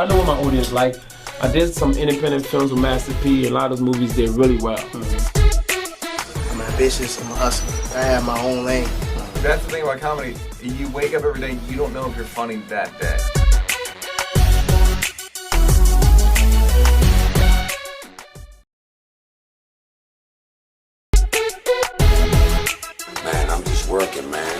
I know what my audience like. I did some independent films with Master P. A lot of those movies did really well. I'm ambitious. I'm a hustler. I have my own lane. That's the thing about comedy. You wake up every day, you don't know if you're funny that day. Man, I'm just working, man.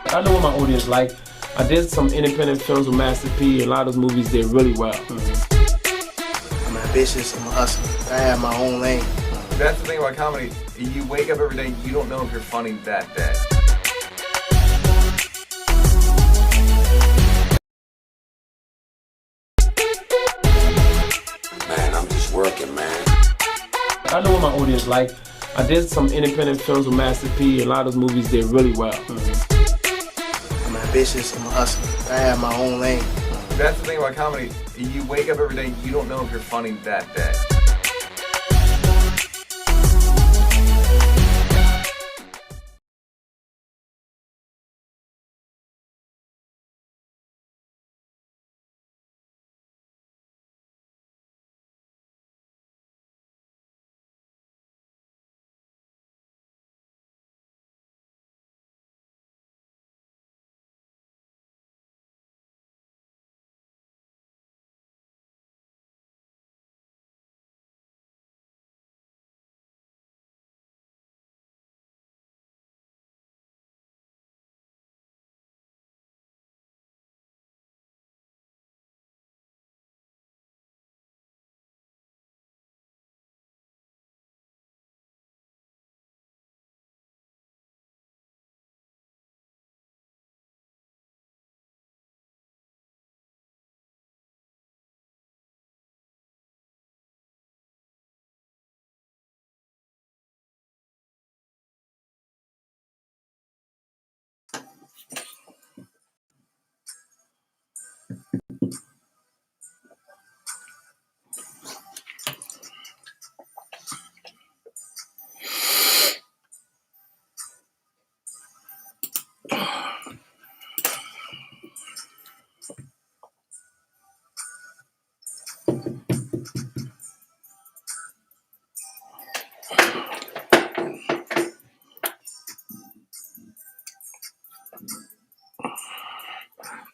I know what my audience like. I did some independent films with Master P. A lot of those movies did really well. I'm ambitious. I'm a hustler. I have my own lane. That's the thing about comedy. You wake up every day, you don't know if you're funny that day. Man, I'm just working, man. I know what my audience like. I did some independent films with Master P. A lot of those movies did really well. I'm ambitious. I'm a hustler. I have my own lane. That's the thing about comedy. You wake up every day, you don't know if you're funny that day.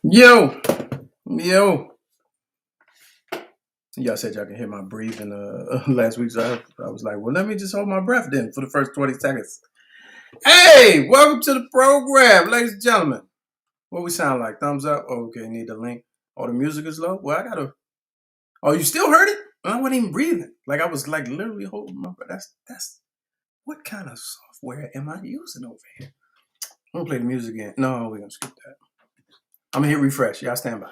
Yo. Y'all said y'all can hear my breathing last week, so I was like, well, let me just hold my breath then for the first 20 seconds. Hey, welcome to the program, ladies and gentlemen. What we sound like? Thumbs up? Okay, need the link. Oh, the music is low? Well, I gotta... Oh, you still heard it? I wasn't even breathing. Like, I was like literally holding my breath. That's... What kind of software am I using over here? I'm gonna play the music again. No, we're gonna skip that. I'm gonna hit refresh. Y'all stand by.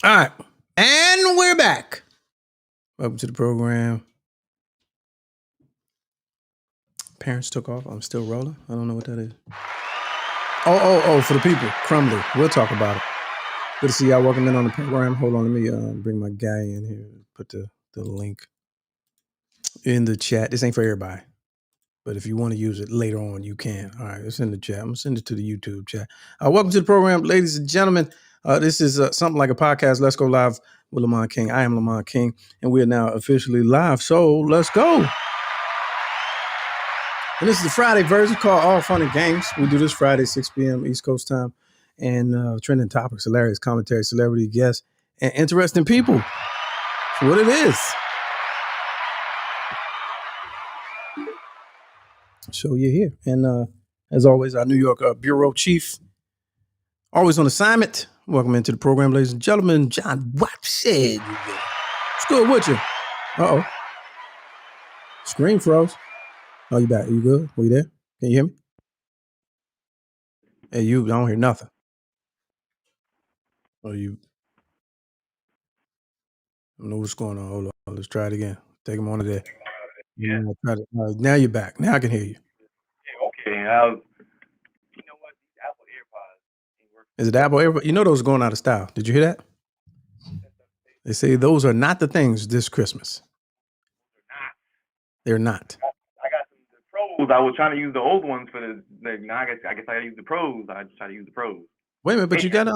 All right. And we're back. Welcome to the program. Parents took off. I'm still rolling. I don't know what that is. Oh, for the people. Crumbly. We'll talk about it. Good to see y'all. Welcome in on the program. Hold on. Let me bring my guy in here. Put the link in the chat. This ain't for everybody. But if you want to use it later on, you can. All right. It's in the chat. I'm going to send it to the YouTube chat. Welcome to the program, ladies and gentlemen. This is something like a podcast. Let's go live with Lamont King. I am Lamont King, and we are now officially live. So let's go. And this is the Friday version called All Fun and Games. We do this Friday, 6 p.m. East Coast time. And trending topics, hilarious commentary, celebrity guests, and interesting people. That's what it is. So you're here. And as always, our New York Bureau Chief, always on assignment. Welcome into the program, ladies and gentlemen. John Watson. What's good with you? Uh-oh. Screen froze. Oh, you back? Are you good? Were you there? Can you hear me? Hey, I don't hear nothing. Oh, I don't know what's going on. Hold on. Let's try it again. Take him on to there. Yeah. Now you're back. Now I can hear you. Yeah, okay. You know what? These Apple AirPods ain't working. Is it Apple AirPods? You know those are going out of style. Did you hear that? They say those are not the things this Christmas. They're not. I got the pros. I was trying to use the old ones for the now I guess I gotta use the pros. I just try to use the pros. Wait a minute, but you got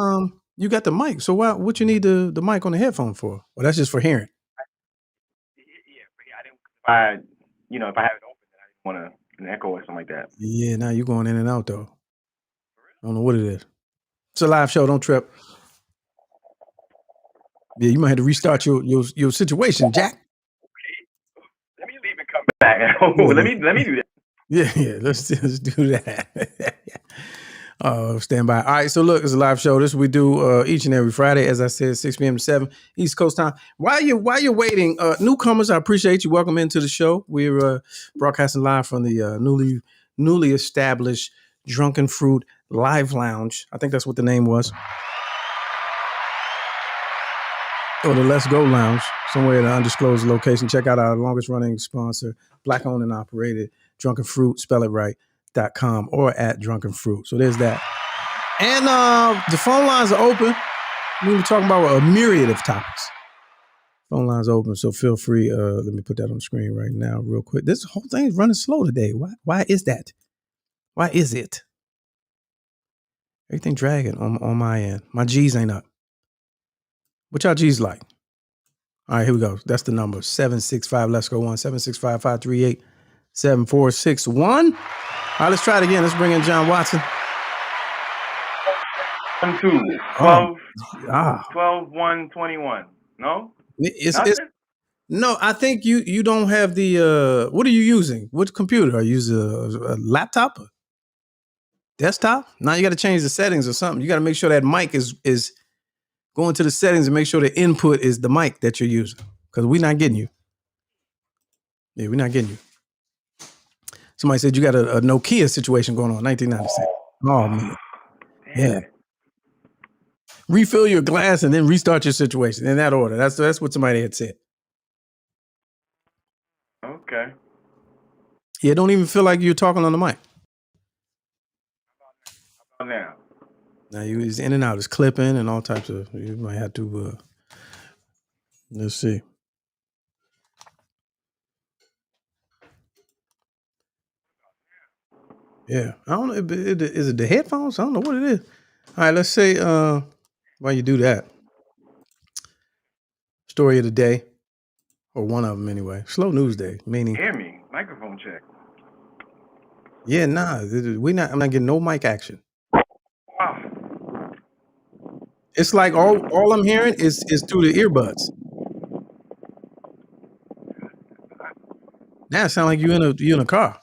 the mic. So what you need the mic on the headphone for? Well, that's just for hearing. Yeah, I didn't. If I have it open, then I didn't want an echo or something like that. Yeah, now you're going in and out though. I don't know what it is. It's a live show. Don't trip. Yeah, you might have to restart your situation, Jack. Let me leave and come back. Let me do that. Yeah. Let's do that. Stand by. All right, so look, it's a live show. This we do each and every Friday, as I said, 6 p.m. to 7 East Coast time. While you're waiting, newcomers, I appreciate you. Welcome into the show. We're broadcasting live from the newly established Drunken Fruit Live Lounge. I think that's what the name was. Or the Let's Go Lounge, somewhere in an undisclosed location. Check out our longest running sponsor, Black owned and operated, Drunken Fruit, spell it right.com or at Drunken Fruit. So there's that. And the phone lines are open. We'll be talking about a myriad of topics. Phone lines are open, so feel free. Let me put that on the screen right now real quick. This whole thing is running slow today. Why is that? Why is it? Everything dragging on my end. My G's ain't up. What y'all G's like? All right, here we go. That's the number. 765, let's go on. 765-538-7461. All right, let's try it again. Let's bring in John Watson. 1, 2, 12, 1, 21. No? No, I think you don't have the what are you using? Which computer? Are you using a laptop? Desktop? Now you got to change the settings or something. You got to make sure that mic is go into the settings and make sure the input is the mic that you're using. Because we're not getting you. Yeah, we're not getting you. Somebody said you got a Nokia situation going on, 1996. Oh, man. Yeah. Refill your glass and then restart your situation in that order. That's what somebody had said. Okay. Yeah, don't even feel like you're talking on the mic. How about Now you is in and out, it's clipping and all types of. You might have to. Let's see. Yeah, I don't know. Is it the headphones? I don't know what it is. All right, let's say while you do that, story of the day, or one of them anyway. Slow news day, meaning. Hear me? Microphone check. Yeah, nah, I'm not getting no mic action. Oh. It's like all I'm hearing is through the earbuds. Now it sounds like you in a car.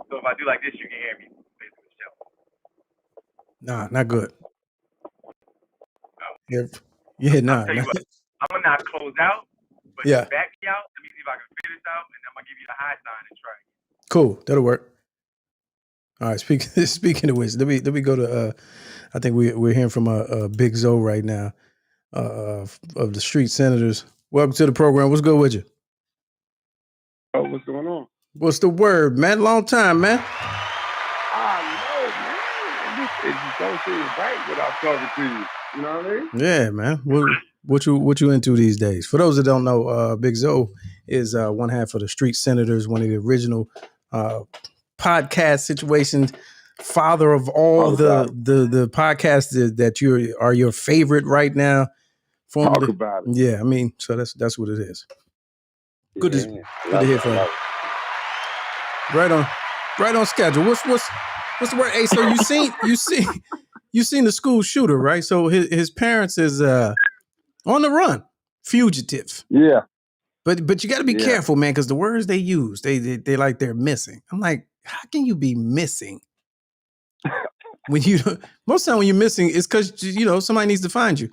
So if I do like this, you can hear me. Nah, not good. Oh. Yeah, nah. I'll tell you what, I'm gonna not close out, but yeah. back me out. Let me see if I can figure this out, and I'm gonna give you the high sign and try. Cool, that'll work. All right, speaking of which, let me go to. I think we're hearing from Big Zoe right now, of the Street Senators. Welcome to the program. What's good with you? Oh, what's going on? What's the word, man? Long time, man. I know, man. It just don't seem right without talking to you. You know what I mean? Yeah, man. What you into these days? For those that don't know, Big Zoe is one half of the Street Senators, one of the original podcast situations, father of all the podcasts that are your favorite right now. Talk about it. Yeah, I mean, so that's what it is. Good to hear from you. Right on schedule. What's the word? Hey, so you seen the school shooter, right? So his parents is on the run, fugitive. Yeah. But you got to be careful, man, because the words they use, they like they're missing. I'm like, how can you be missing? When most time when you're missing, it's because somebody needs to find you.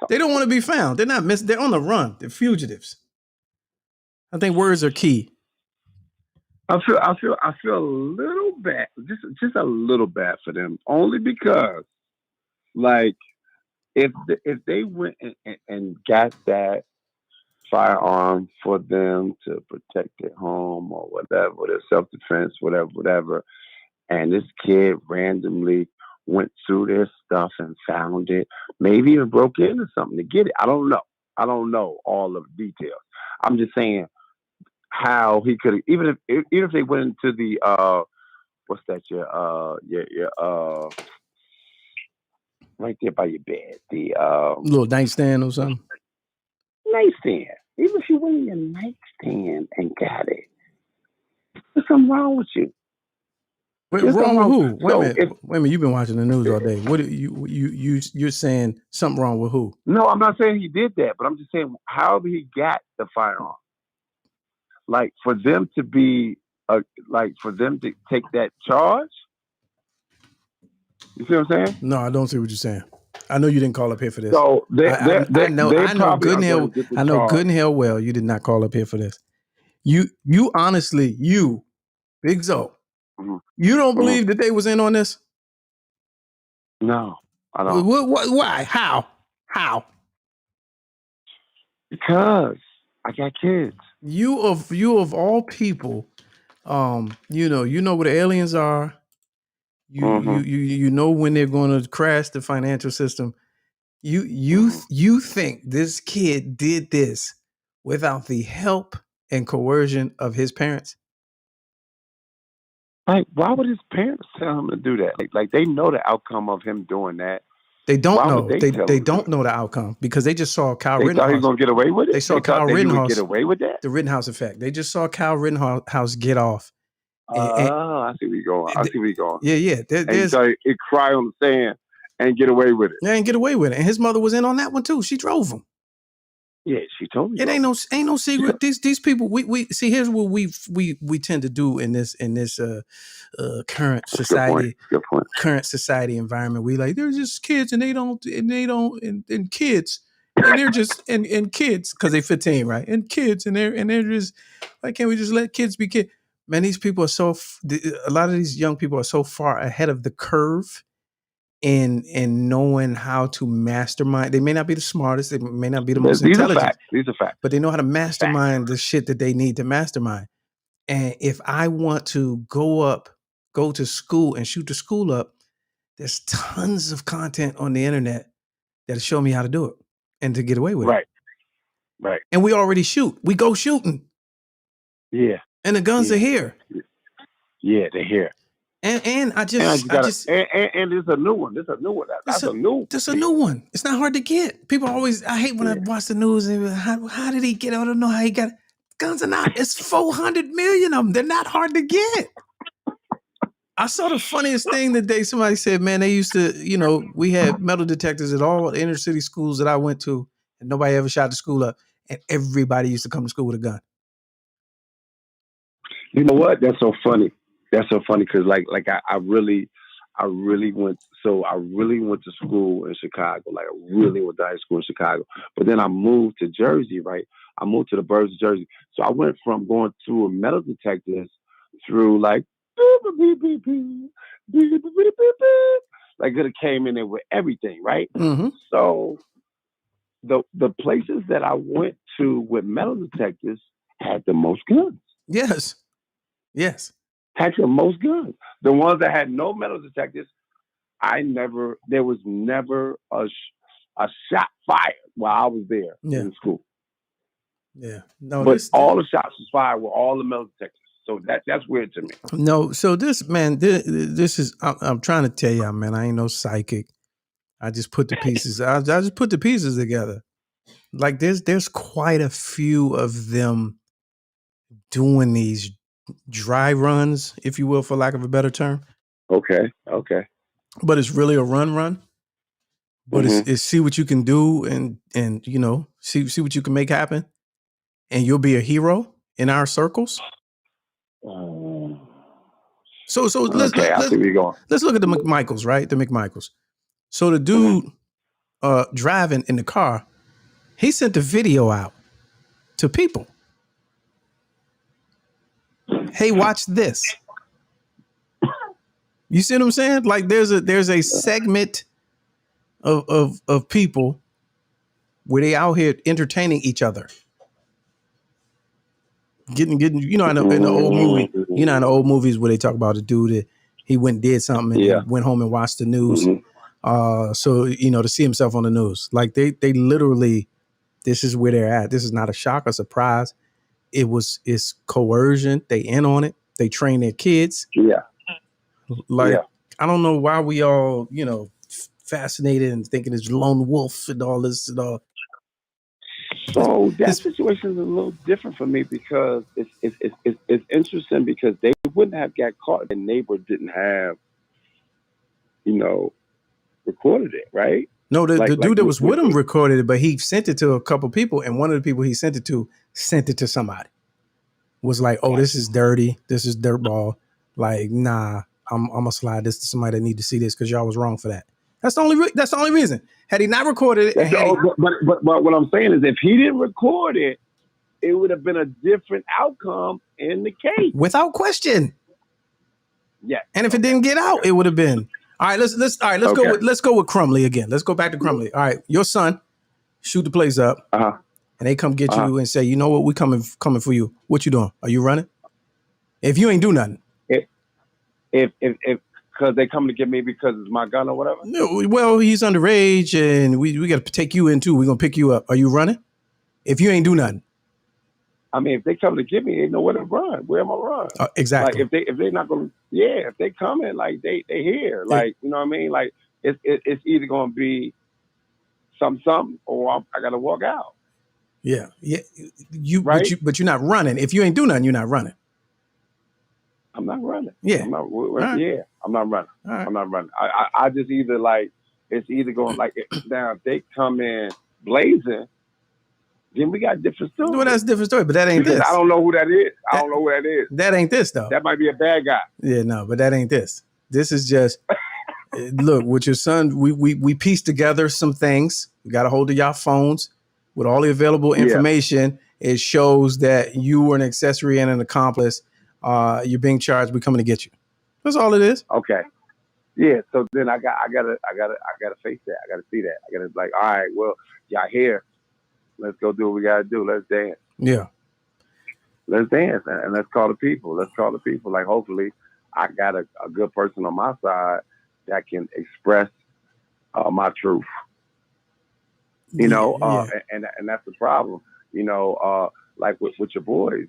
They don't want to be found. They're not missing. They're on the run. They're fugitives. I think words are key. I feel a little bad, just a little bad for them, only because, like, if they went and got that firearm for them to protect their home or whatever, their self-defense, whatever, and this kid randomly went through their stuff and found it, maybe even broke into something to get it. I don't know. I don't know all of the details. I'm just saying how he could, even if they went into the what's that, your right there by your bed, the little nightstand or something. nightstand. Even if you went in your nightstand and got it, there's something wrong with you. Wait, There's wrong with something who? wrong. Wait So a minute. Wait a minute. You've been watching the news all day. What you're saying something wrong with who? No, I'm not saying he did that, but I'm just saying how he got the firearm. Like for them to be, like for them to take that charge. You see what I'm saying? No, I don't see what you're saying. I know you didn't call up here for this. So I know good and hell. I know good and charge. hell well you did not call up here for this. You honestly, Big Zo, Mhm. you don't believe that they was in on this? No, I don't. Why? How? Because I got kids. You of all people, you know what the aliens are. You know when they're going to crash the financial system. You think this kid did this without the help and coercion of his parents? Like, why would his parents tell him to do that? Like they know the outcome of him doing that. They don't Why know. would they tell They him don't know the outcome because they just saw Kyle They thought he was Rittenhouse. gonna get away with it. They saw They Kyle thought that he would Rittenhouse. get away with that. The Rittenhouse effect. They just saw Kyle Rittenhouse get off. I see where you're going. I see where you're going. Yeah. And he thought he'd cry on the sand and get away with it. They ain't get away with it. And his mother was in on that one too. She drove him. Yeah, she told me. It ain't no secret. These people. We see. Here's what we tend to do in this current society. Good point. Current society environment. We like they're just kids and kids and they're just and kids because they 15, right? And kids and they're just why can't we just let kids be kids? Man, these people are a lot of these young people are so far ahead of the curve in knowing how to mastermind. They may not be the smartest, they may not be the most intelligent. These are facts. But they know how to mastermind the shit that they need to mastermind. And if I want to go to school and shoot the school up, there's tons of content on the internet that'll show me how to do it and to get away with it. Right. And we already shoot. We go shooting. Yeah. And the guns are here. Yeah, they're here. And I just and there's a new one. That's a new one. That's a new one. It's not hard to get. People always, I hate when I watch the news and how did he get it? I don't know how he got it. Guns are not, it's 400 million of them. They're not hard to get. I saw the funniest thing the day somebody said, man, they used to, we had metal detectors at all the inner city schools that I went to and nobody ever shot the school up. And everybody used to come to school with a gun. You know what? That's so funny. That's so funny because I really went to school in Chicago. Like I really went to high school in Chicago. But then I moved to Jersey, right? I moved to the burbs of Jersey. So I went from going through a metal detectors through like it came in there with everything, right? Mm-hmm. So the places that I went to with metal detectors had the most guns. Yes. Had the most guns. The ones that had no metal detectors, there was never a shot fired while I was there in school. Yeah. No, but all the shots was fired with all the metal detectors. So that's weird to me. No, so this is I'm trying to tell you, man, I ain't no psychic. I just put the pieces. I just put the pieces together. Like there's quite a few of them doing these dry runs, if you will, for lack of a better term. Okay. But it's really a run. But it's see what you can do and see what you can make happen, and you'll be a hero in our circles. So let's look at the McMichaels, right? The McMichaels. So the dude driving in the car, he sent the video out to people. Hey, watch this. You see what I'm saying? Like there's a segment of people where they out here entertaining each other. Getting, in the old movie, in the old movies where they talk about a dude that he went and did something and then went home and watched the news. So, to see himself on the news. Like they literally This is where they're at. This is not a shock or surprise. It's coercion. They in on it. They train their kids. Yeah. Like, Yeah. I don't know why we all, fascinated and thinking it's lone wolf and all this and all. So that situation is a little different for me because it's interesting because they wouldn't have got caught if the neighbor didn't have, recorded it, right? No, the dude that was with him recorded it, but he sent it to a couple people, and one of the people he sent it to somebody. Was like, oh, this is dirty. This is dirtball. Like, nah, I'm gonna slide this to somebody that need to see this because y'all was wrong for that. That's the only reason. Had he not recorded it, but what I'm saying is, if he didn't record it, it would have been a different outcome in the case, without question. Yeah. And if it didn't get out, it would have been. All right, let's go with Crumley again. Let's go back to Crumley. All right, your son shoot the place up, and they come get you and say, you know what, we coming for you. What you doing? Are you running? If you ain't do nothing. If because they come to get me because it's my gun or whatever. No, well, he's underage, and we got to take you in too. We're gonna pick you up. Are you running? If you ain't do nothing. I mean, if they come to get me, they know where to run. Where am I run? Exactly. Like if they're not gonna, if they come in, like they here, like you know what I mean. Like it's either gonna be something or I gotta walk out. Yeah. Right? But you're not running. If you ain't do nothing, you're not running. I'm not running. Yeah. I'm not right. I'm not running. Right. I'm not running. I just either it's either going now if they come in blazing. Then we got a different story. Well, that's a different story, but that ain't because this. I don't know who that is. I don't know who that is. That ain't this, though. That might be a bad guy. Yeah, no, but that ain't this. This is just, look, with your son, we pieced together some things. We got a hold of y'all phones with all the available information. Yeah. It shows that you were an accessory and an accomplice. You're being charged. We're coming to get you. That's all it is. Okay. Yeah. So then I gotta face that. I gotta see that. I gotta all right, well, y'all here. Let's go do what we gotta do. Let's dance. Yeah. Let's dance and let's call the people. Like hopefully I got a good person on my side that can express my truth. And that's the problem. Like with your boys,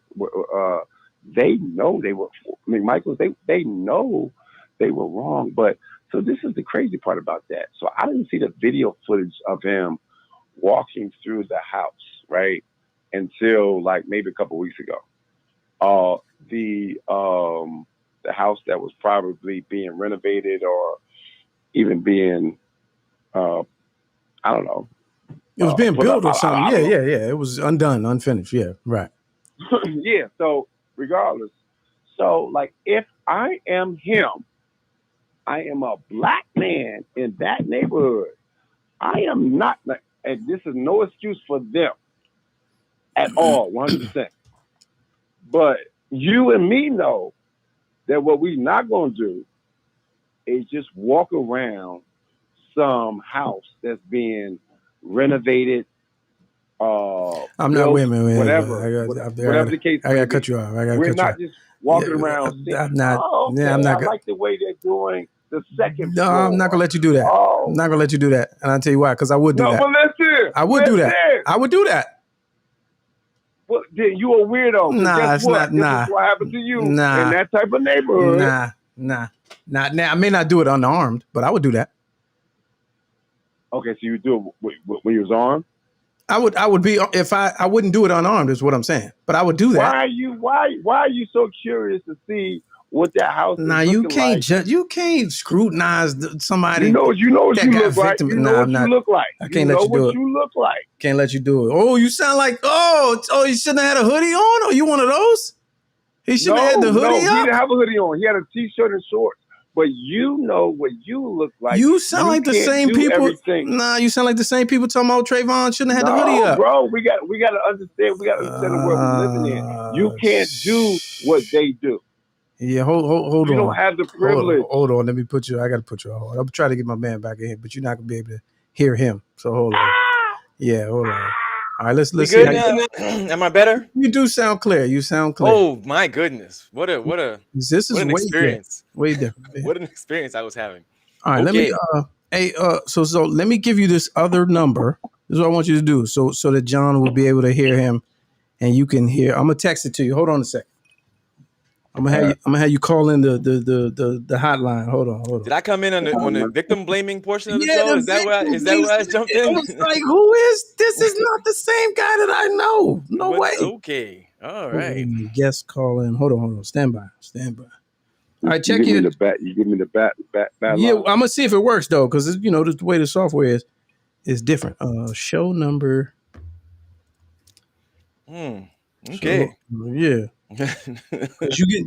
they know they were. I mean, Michael, they know they were wrong. But so this is the crazy part about that. So I didn't see the video footage of him walking through the house, right? Until like maybe a couple weeks ago. The house that was probably being renovated or even being, I don't know. It was being built or something. Yeah. It was undone, unfinished. Yeah, right. Yeah. So regardless, like if I am him, I am a black man in that neighborhood. I am not. And this is no excuse for them at all, 100%. But you and me know that what we're not going to do is just walk around some house that's being renovated. I'm not, wait a minute. Whatever the case. I got to cut you off. We're not just walking around. I'm not. Okay, I'm not. I like the way they're doing the second No, floor. I'm not gonna let you do that. Oh. I'm not gonna let you do that, and I'll tell you why. Because I would do that. But listen, I would do that. I would do that. Well, then you a weirdo. Nah, it's not. Nah, this is what happened to you in that type of neighborhood. Nah. I may not do it unarmed, but I would do that. Okay, so you do it when you was armed. I would be if I wouldn't do it unarmed. Is what I'm saying. But I would do that. Why are you so curious to see what that house is you can't like? judge. You can't scrutinize somebody. You know what you look like. You know what you look like. I can't let you do it. You look like. Can't let you do it. Oh, you sound like you shouldn't have had a hoodie on. Are you one of those? He shouldn't have had the hoodie on. He didn't have a hoodie on. He had a t-shirt and shorts. But you know what you look like. You sound like the same people. Everything. Nah, you sound like the same people talking about Trayvon shouldn't have had the hoodie up. Bro, we got to understand. We got to understand the world we're living in. You can't do what they do. Yeah, hold on. You don't have the privilege. Hold on. Let me put you. I got to put you on hold. I'm trying to get my man back in here, but you're not gonna be able to hear him. So hold on. Yeah, hold on. All right, let's see. Am I better? You do sound clear. You sound clear. Oh my goodness! What an experience. Way different. Yeah. What an experience I was having. All right, let me. So let me give you this other number. This is what I want you to do, so that John will be able to hear him, and you can hear. I'm gonna text it to you. Hold on a second. I'm gonna have you call in the hotline. Hold on. Did I come in on the victim blaming portion of the show? Is that where I jumped in? I was like, who is this? Is not the same guy that I know. No way. Okay. All right. Guest call in. Hold on. Stand by. All right, check you give your. Me the bat. You give me the bat. Yeah, line. I'm gonna see if it works though, because the way the software is different. Show number. Okay. Yeah.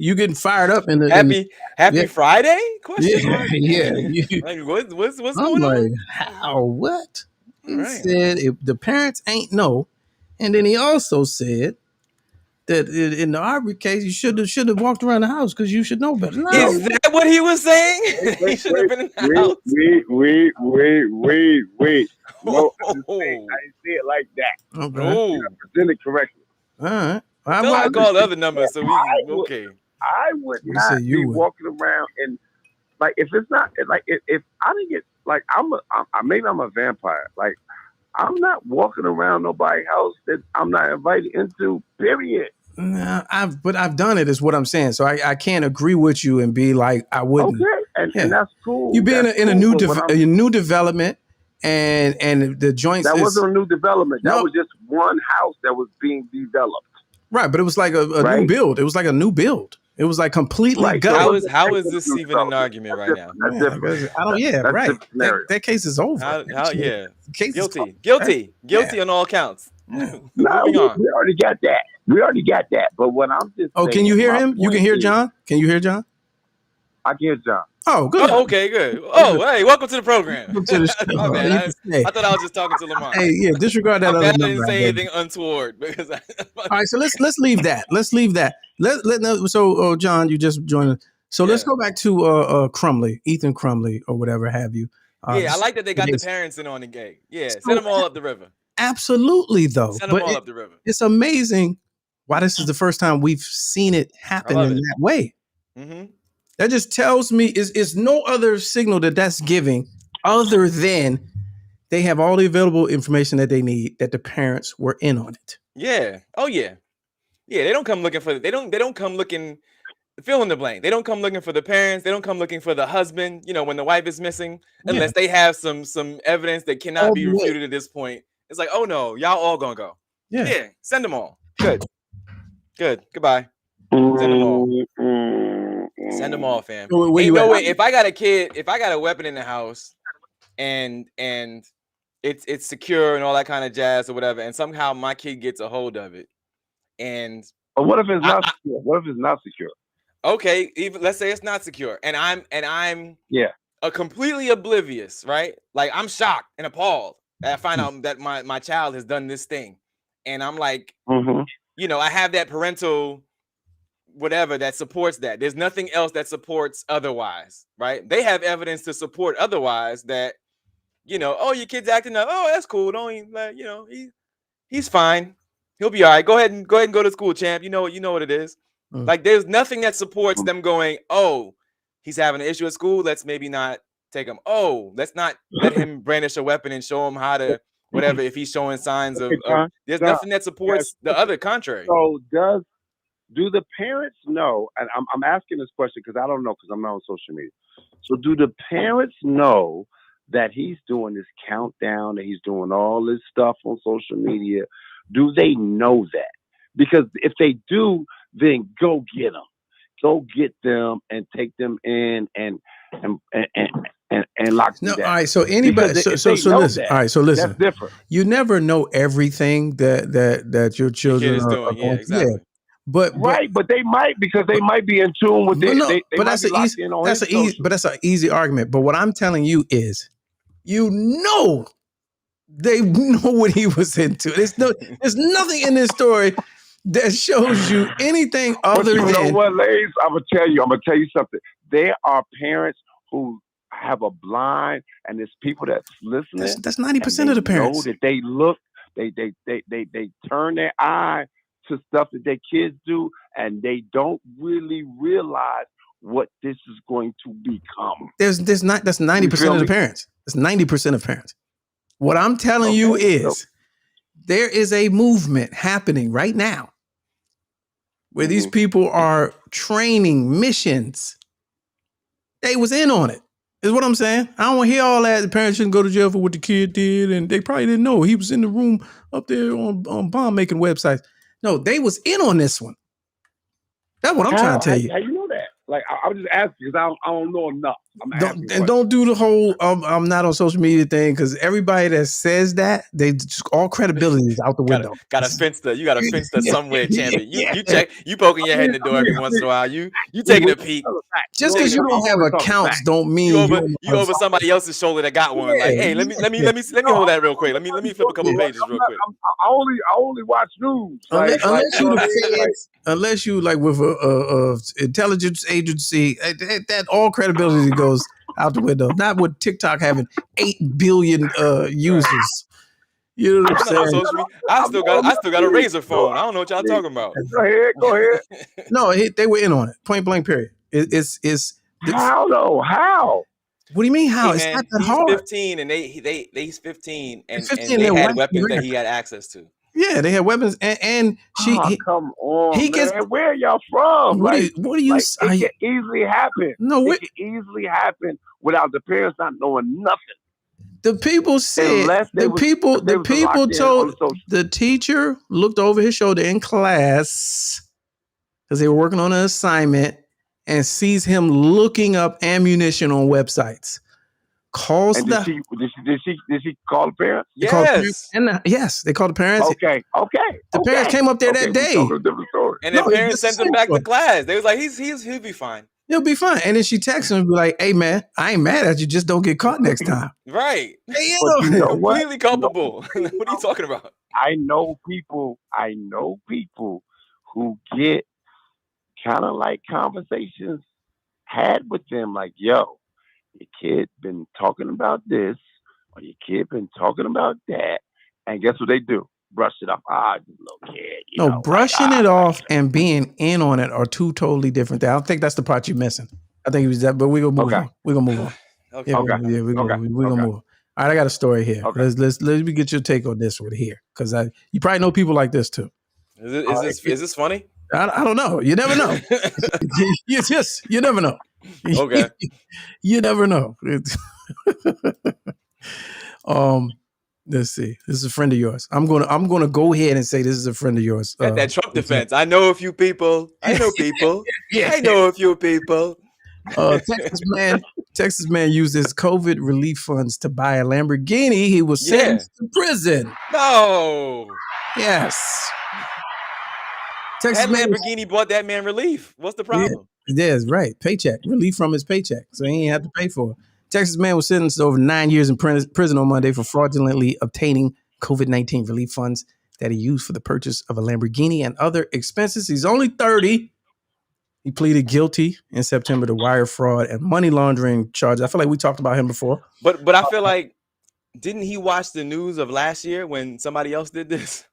you getting fired up in the happy Friday? Question mark? Yeah. Like what's I'm going like, on? how? What? He Right. said if the parents ain't know, and then he also said that in the Aubrey case, you should have walked around the house because you should know better. No. Is that what he was saying? He should have been in the house. Wait. No, I didn't say it like that. Okay. No. Present it correctly. All right. I called other numbers, so okay. I would not be walking around and like if it's not like if I didn't get like maybe I'm a vampire. Like I'm not walking around nobody's house that I'm not invited into. Period. Nah, I've done it. Is what I'm saying. So I can't agree with you and be like I wouldn't. Okay, and that's cool. You be in a new development, and the joints. That wasn't a new development. That was just one house that was being developed. Right, but it was like a new build. It was like a new build. It was like completely gutted. How is this even an argument right now? I don't. Yeah, right. That case is over. Yeah. Case Guilty on all counts. No, we already got that. But what I'm just saying, can you hear him? You can hear John? Can you hear John? I can hear John. Oh, good. Oh, okay, good. Oh, hey, welcome to the program. Welcome to the show. My bad. I thought I was just talking to Lamar. Hey, yeah, disregard that. I didn't say anything untoward because. All right, so let's leave that. So, John, you just joined us. So let's go back to Crumley, Ethan Crumley, or whatever have you. I like that they got the parents in on the game. Yeah, send them all up the river. Absolutely, though. Send them all up the river. It's amazing why this is the first time we've seen it happen in that way. Mm-hmm. That just tells me is no other signal that's giving other than they have all the available information that they need, that the parents were in on it. Yeah. Oh yeah. Yeah. They don't come looking for they don't come looking fill in the blank. They don't come looking for the parents. They don't come looking for the husband, when the wife is missing, unless they have some evidence that cannot be refuted at this point. It's like, oh no, y'all all gonna go. Yeah. Send them all. Good. Goodbye. Send them all. Send them all, fam. Ain't no way. If I got a kid, if I got a weapon in the house, and it's secure and all that kind of jazz or whatever, and somehow my kid gets a hold of it, and what if it's not secure? What if it's not secure? Okay, even let's say it's not secure, and I'm completely oblivious, right? Like I'm shocked and appalled that I find out that my child has done this thing, and I'm like, I have that parental whatever that supports that. There's nothing else that supports otherwise, right? They have evidence to support otherwise that, oh, your kid's acting up. Oh, that's cool. Don't even, he's fine. He'll be all right. Go ahead and go to school, champ. You know what it is. Like there's nothing that supports them going, oh, he's having an issue at school. Let's maybe not take him. Oh, let's not let him brandish a weapon and show him how to whatever if he's showing signs of there's nothing that supports the other contrary. So do the parents know, and I'm asking this question because I don't know because I'm not on social media. So do the parents know that he's doing this countdown, that he's doing all this stuff on social media? Do they know that? Because if they do, then go get them. Go get them and take them in and lock them down. All right, so anybody so listen. All right, so listen. That's different. You never know everything that your children is doing. Yeah, exactly. Yeah. But they might because they might be in tune with it. But that's an easy argument. But what I'm telling you is, they know what he was into. There's nothing in this story that shows you anything other than. You know what, ladies? I'm gonna tell you something. There are parents who have a blind, and there's people that's listening. That's 90% of the parents. Know that they look, they turn their eye to stuff that their kids do, and they don't really realize what this is going to become. That's 90% of the parents. That's 90% of parents. What I'm telling you is there is a movement happening right now where these people are training missions. They was in on it, is what I'm saying. I don't want to hear all that. The parents shouldn't go to jail for what the kid did, and they probably didn't know. He was in the room up there on bomb making websites. No, they was in on this one. That's what I'm trying to tell you. How you know that? Like, I was just asking because I don't know enough. Don't do the whole I'm not on social media thing, because everybody that says that, they just, all credibility is out the window. You got a Finsta somewhere, champion. You check, you poking your head in the door every once in a while. You taking a peek. Just because you don't have accounts don't mean you over somebody else's shoulder that got one. Like, hey, let me hold that real quick. Let me flip a couple pages real quick. I only watch news. Unless you like with a intelligence agency, that all credibility goes out the window. Not with TikTok having 8 billion users. You know what I'm saying? I still got a Razor phone. I don't know what y'all talking about. Go ahead. No, they were in on it. Point blank. Period. It's how though? How? What do you mean how? Hey, it's man, not that hard. 15 and he's 15 and they had weapons that he had access to. Yeah, they had weapons, and come on, he gets. Where are y'all from? What do you? It can easily happen. No, it can easily happen without the parents not knowing nothing. The people said the people told the teacher looked over his shoulder in class because they were working on an assignment and sees him looking up ammunition on websites. Calls and did she call the parents? Yes. They called the parents. Okay. The parents came up there that day. And the parents sent him back to class. They was like, he'll be fine. He'll be fine. And then she texted him and be like, hey man, I ain't mad at you, just don't get caught next time. Right. Hey, completely culpable. What are you talking about? I know people who get kind of like conversations had with them like, yo, your kid been talking about this, or your kid been talking about that, and guess what they do? Brush it off. Just little kid. Brushing it off and being in on it are two totally different things. I don't think that's the part you're missing. I think it was that, but we're gonna move on. We're gonna move on. We're gonna move on. All right, I got a story here. Okay. Let me get your take on this one here, because you probably know people like this too. Is this funny? I don't know. You never know. you never know. Okay. You never know. Let's see. This is a friend of yours. I'm gonna go ahead and say this is a friend of yours. That Trump defense. I know a few people. I know people. I know a few people. Texas man used his COVID relief funds to buy a Lamborghini. He was sentenced to prison. No. Yes. That Lamborghini bought that man relief. What's the problem? Yeah, right. Paycheck. Relief from his paycheck. So he ain't have to pay for it. Texas man was sentenced to over 9 years in prison on Monday for fraudulently obtaining COVID-19 relief funds that he used for the purchase of a Lamborghini and other expenses. He's only 30. He pleaded guilty in September to wire fraud and money laundering charges. I feel like we talked about him before. But I feel like, didn't he watch the news of last year when somebody else did this?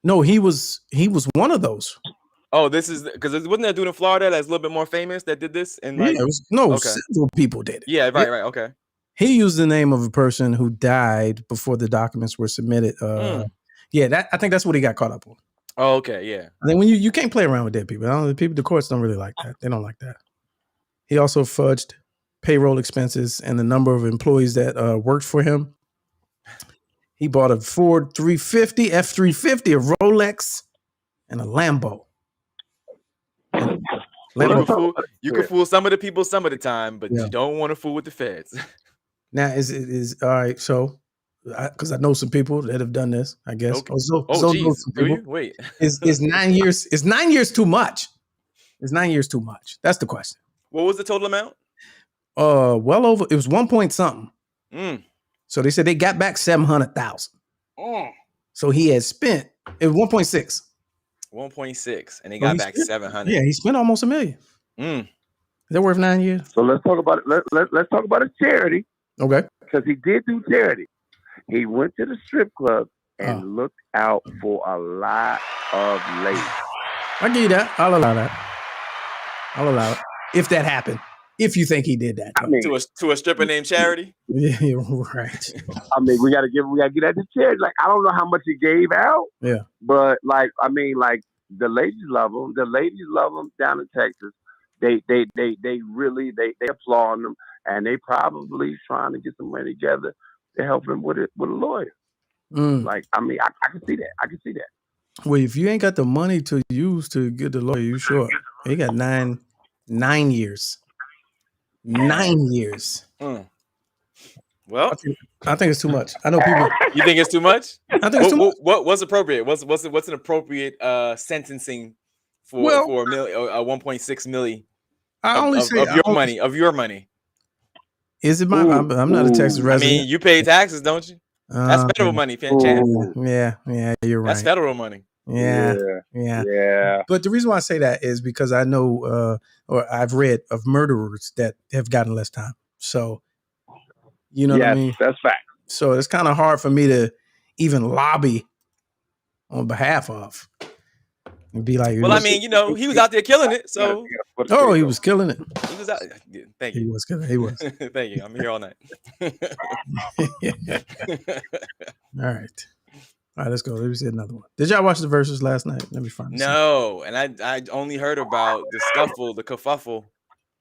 No, he was one of those. Oh, this is because wasn't there a dude in Florida that's a little bit more famous that did this? And several people did it. Yeah, right, okay. He used the name of a person who died before the documents were submitted. Yeah, I think that's what he got caught up on. Oh, okay, yeah. I think when you can't play around with dead people. The courts don't really like that. They don't like that. He also fudged payroll expenses and the number of employees that worked for him. He bought a Ford 350, F350, a Rolex, and a Lambo. You can fool some of the people some of the time, but you don't want to fool with the feds. Now is all right. So, because I know some people that have done this, I guess. Okay. Geez. Do you? Wait. Is 9 years? Is 9 years too much? Is 9 years too much? That's the question. What was the total amount? Well over. It was 1 point something. So they said they got back 700,000. So he had spent it was 1.6. 1.6, and they got back 700. Yeah, he spent almost $1 million. Is that worth 9 years? So let's talk about it. Let's talk about a charity. Okay. Because he did do charity. He went to the strip club and looked out for a lot of ladies. I give you that. I'll allow that. If that happened. If you think he did that, I mean, to a stripper named Charity. Yeah, right. I mean, we gotta get that to charity. Like, I don't know how much he gave out. Yeah. But like, I mean, like the ladies love him. The ladies love him down in Texas. They really applaud him, and they probably trying to get some money together to help him with a lawyer. Like, I mean, I can see that. I can see that. Well, if you ain't got the money to use to get the lawyer, you sure? He got 9 years. 9 years. Well, I think it's too much. I know people. You think it's too much? I think it's too much. What's appropriate? What's an appropriate sentencing for 1.6 million? Of your money. Is it my? I'm not a Texas resident. I mean, you pay taxes, don't you? That's federal money, champ. Yeah, you're right. That's federal money. Yeah. But the reason why I say that is because I know, or I've read of murderers that have gotten less time. So, you know what I mean? That's fact. So it's kind of hard for me to even lobby on behalf of. And be like, well, I mean, you know, he was out there killing it. So, he was killing it. He was out. Thank you. He was killing. He was. Thank you. I'm here all night. All right, let's go. Let me see another one. Did y'all watch the verses last night? Let me find. No, and I only heard about the scuffle, the kerfuffle.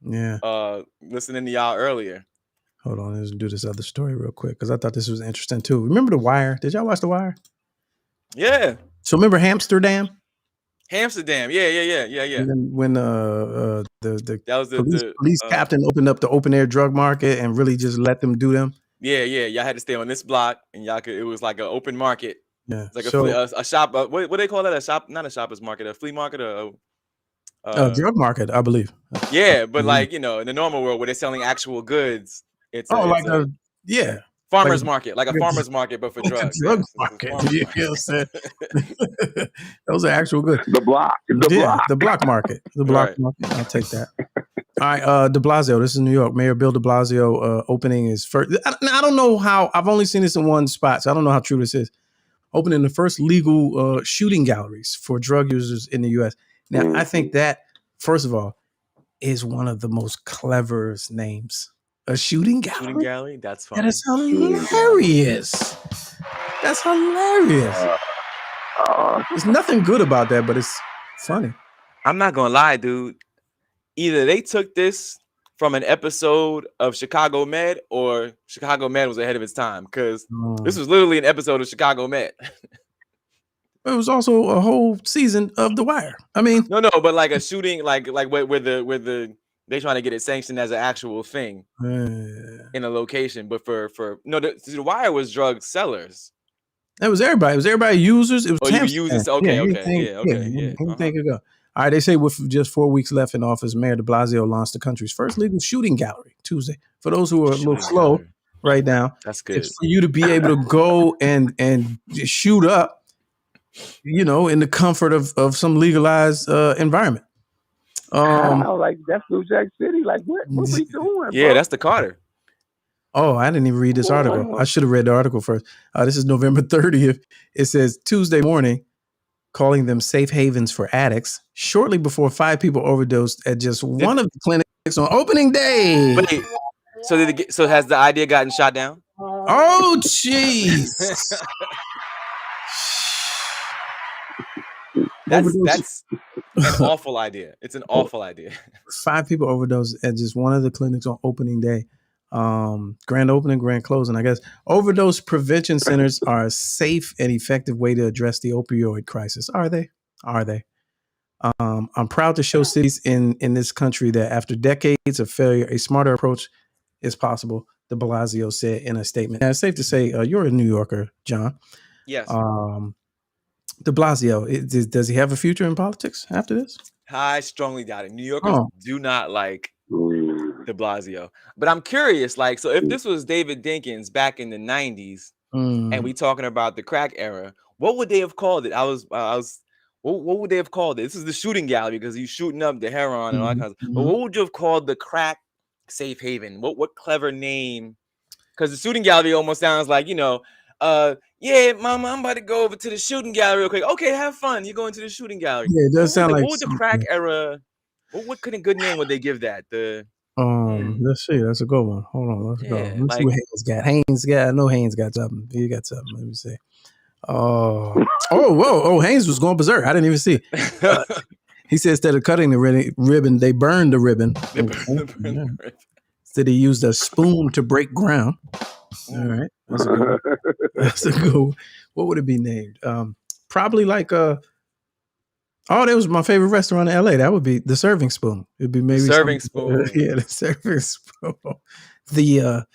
Yeah. Listening to y'all earlier. Hold on, let's do this other story real quick because I thought this was interesting too. Remember The Wire? Did y'all watch The Wire? Yeah. So remember Amsterdam? Amsterdam, yeah. And then when the that was the police captain opened up the open air drug market and really just let them do them. Yeah. Y'all had to stay on this block, and y'all could. It was like an open market. Yeah, it's like a shop. What do they call that? A shop? Not a shopper's market. A flea market. A drug market, I believe. Yeah, but like, you know, in the normal world where they're selling actual goods, it's farmer's market, like a farmer's market, but for drugs. Drug market. You know what I'm saying? Those are actual goods. The block market. The block market. I'll take that. All right, De Blasio. This is New York. Mayor Bill De Blasio opening his first. I don't know how. I've only seen this in one spot, so I don't know how true this is. Opening the first legal shooting galleries for drug users in the U.S. Now, I think that, first of all, is one of the most cleverest names. A shooting gallery? Shooting gallery? That's funny. That is hilarious. That's hilarious. There's nothing good about that, but it's funny. I'm not going to lie, dude. Either they took this from an episode of Chicago Med or Chicago Med was ahead of its time because this was literally an episode of Chicago Med. It was also a whole season of The Wire. I mean, no, but like a shooting, like where they trying to get it sanctioned as an actual thing in a location. But for the Wire was drug sellers. That was everybody. It was everybody users. It was users. Okay. All right. They say with just 4 weeks left in office, Mayor De Blasio launched the country's first legal shooting gallery Tuesday. For those who are a little slow right now, that's good. It's for you to be able to go and shoot up. You know, in the comfort of some legalized environment. Like that's New Jack City. Like what we doing? Yeah, bro? That's the Carter. Oh, I didn't even read this article. I should have read the article first. This is November 30th. It says Tuesday morning, calling them safe havens for addicts. Shortly before 5 people overdosed at just one of the clinics on opening day. Wait, so has the idea gotten shot down? Oh, jeez. That's an awful idea. It's an awful idea. 5 people overdosed at just one of the clinics on opening day. Grand opening, grand closing. I guess overdose prevention centers are a safe and effective way to address the opioid crisis. Are they? I'm proud to show cities in this country that after decades of failure, a smarter approach is possible, De Blasio said in a statement. Now, it's safe to say you're a New Yorker, John. Yes. De Blasio, does he have a future in politics after this? I strongly doubt it. New Yorkers do not like De Blasio. But I'm curious, like, so if this was David Dinkins back in the 90s and we talking about the crack era, what would they have called it? What would they have called it? This is the shooting gallery because he's shooting up the heroin and all that kind of stuff. But what would you have called the crack safe haven? What clever name? Because the shooting gallery almost sounds like, you know, yeah, mama, I'm about to go over to the shooting gallery real quick. Okay, have fun. You're going to the shooting gallery. Yeah, it does sound like. What would the crack era? What kind of good name would they give that? Let's see. That's a good one. Hold on. Let's go. Let's see like- what Haynes got. Haynes got. I know Haynes got something. He got something. Let me see. Haynes was going berserk. I didn't even see. He said instead of cutting the ribbon, they burned the ribbon. Said he used a spoon to break ground. All right, that's a good one. That's a good one. What would it be named? Probably like that was my favorite restaurant in LA. That would be the Serving Spoon. It'd be maybe Serving Spoon. Yeah, the Serving Spoon. The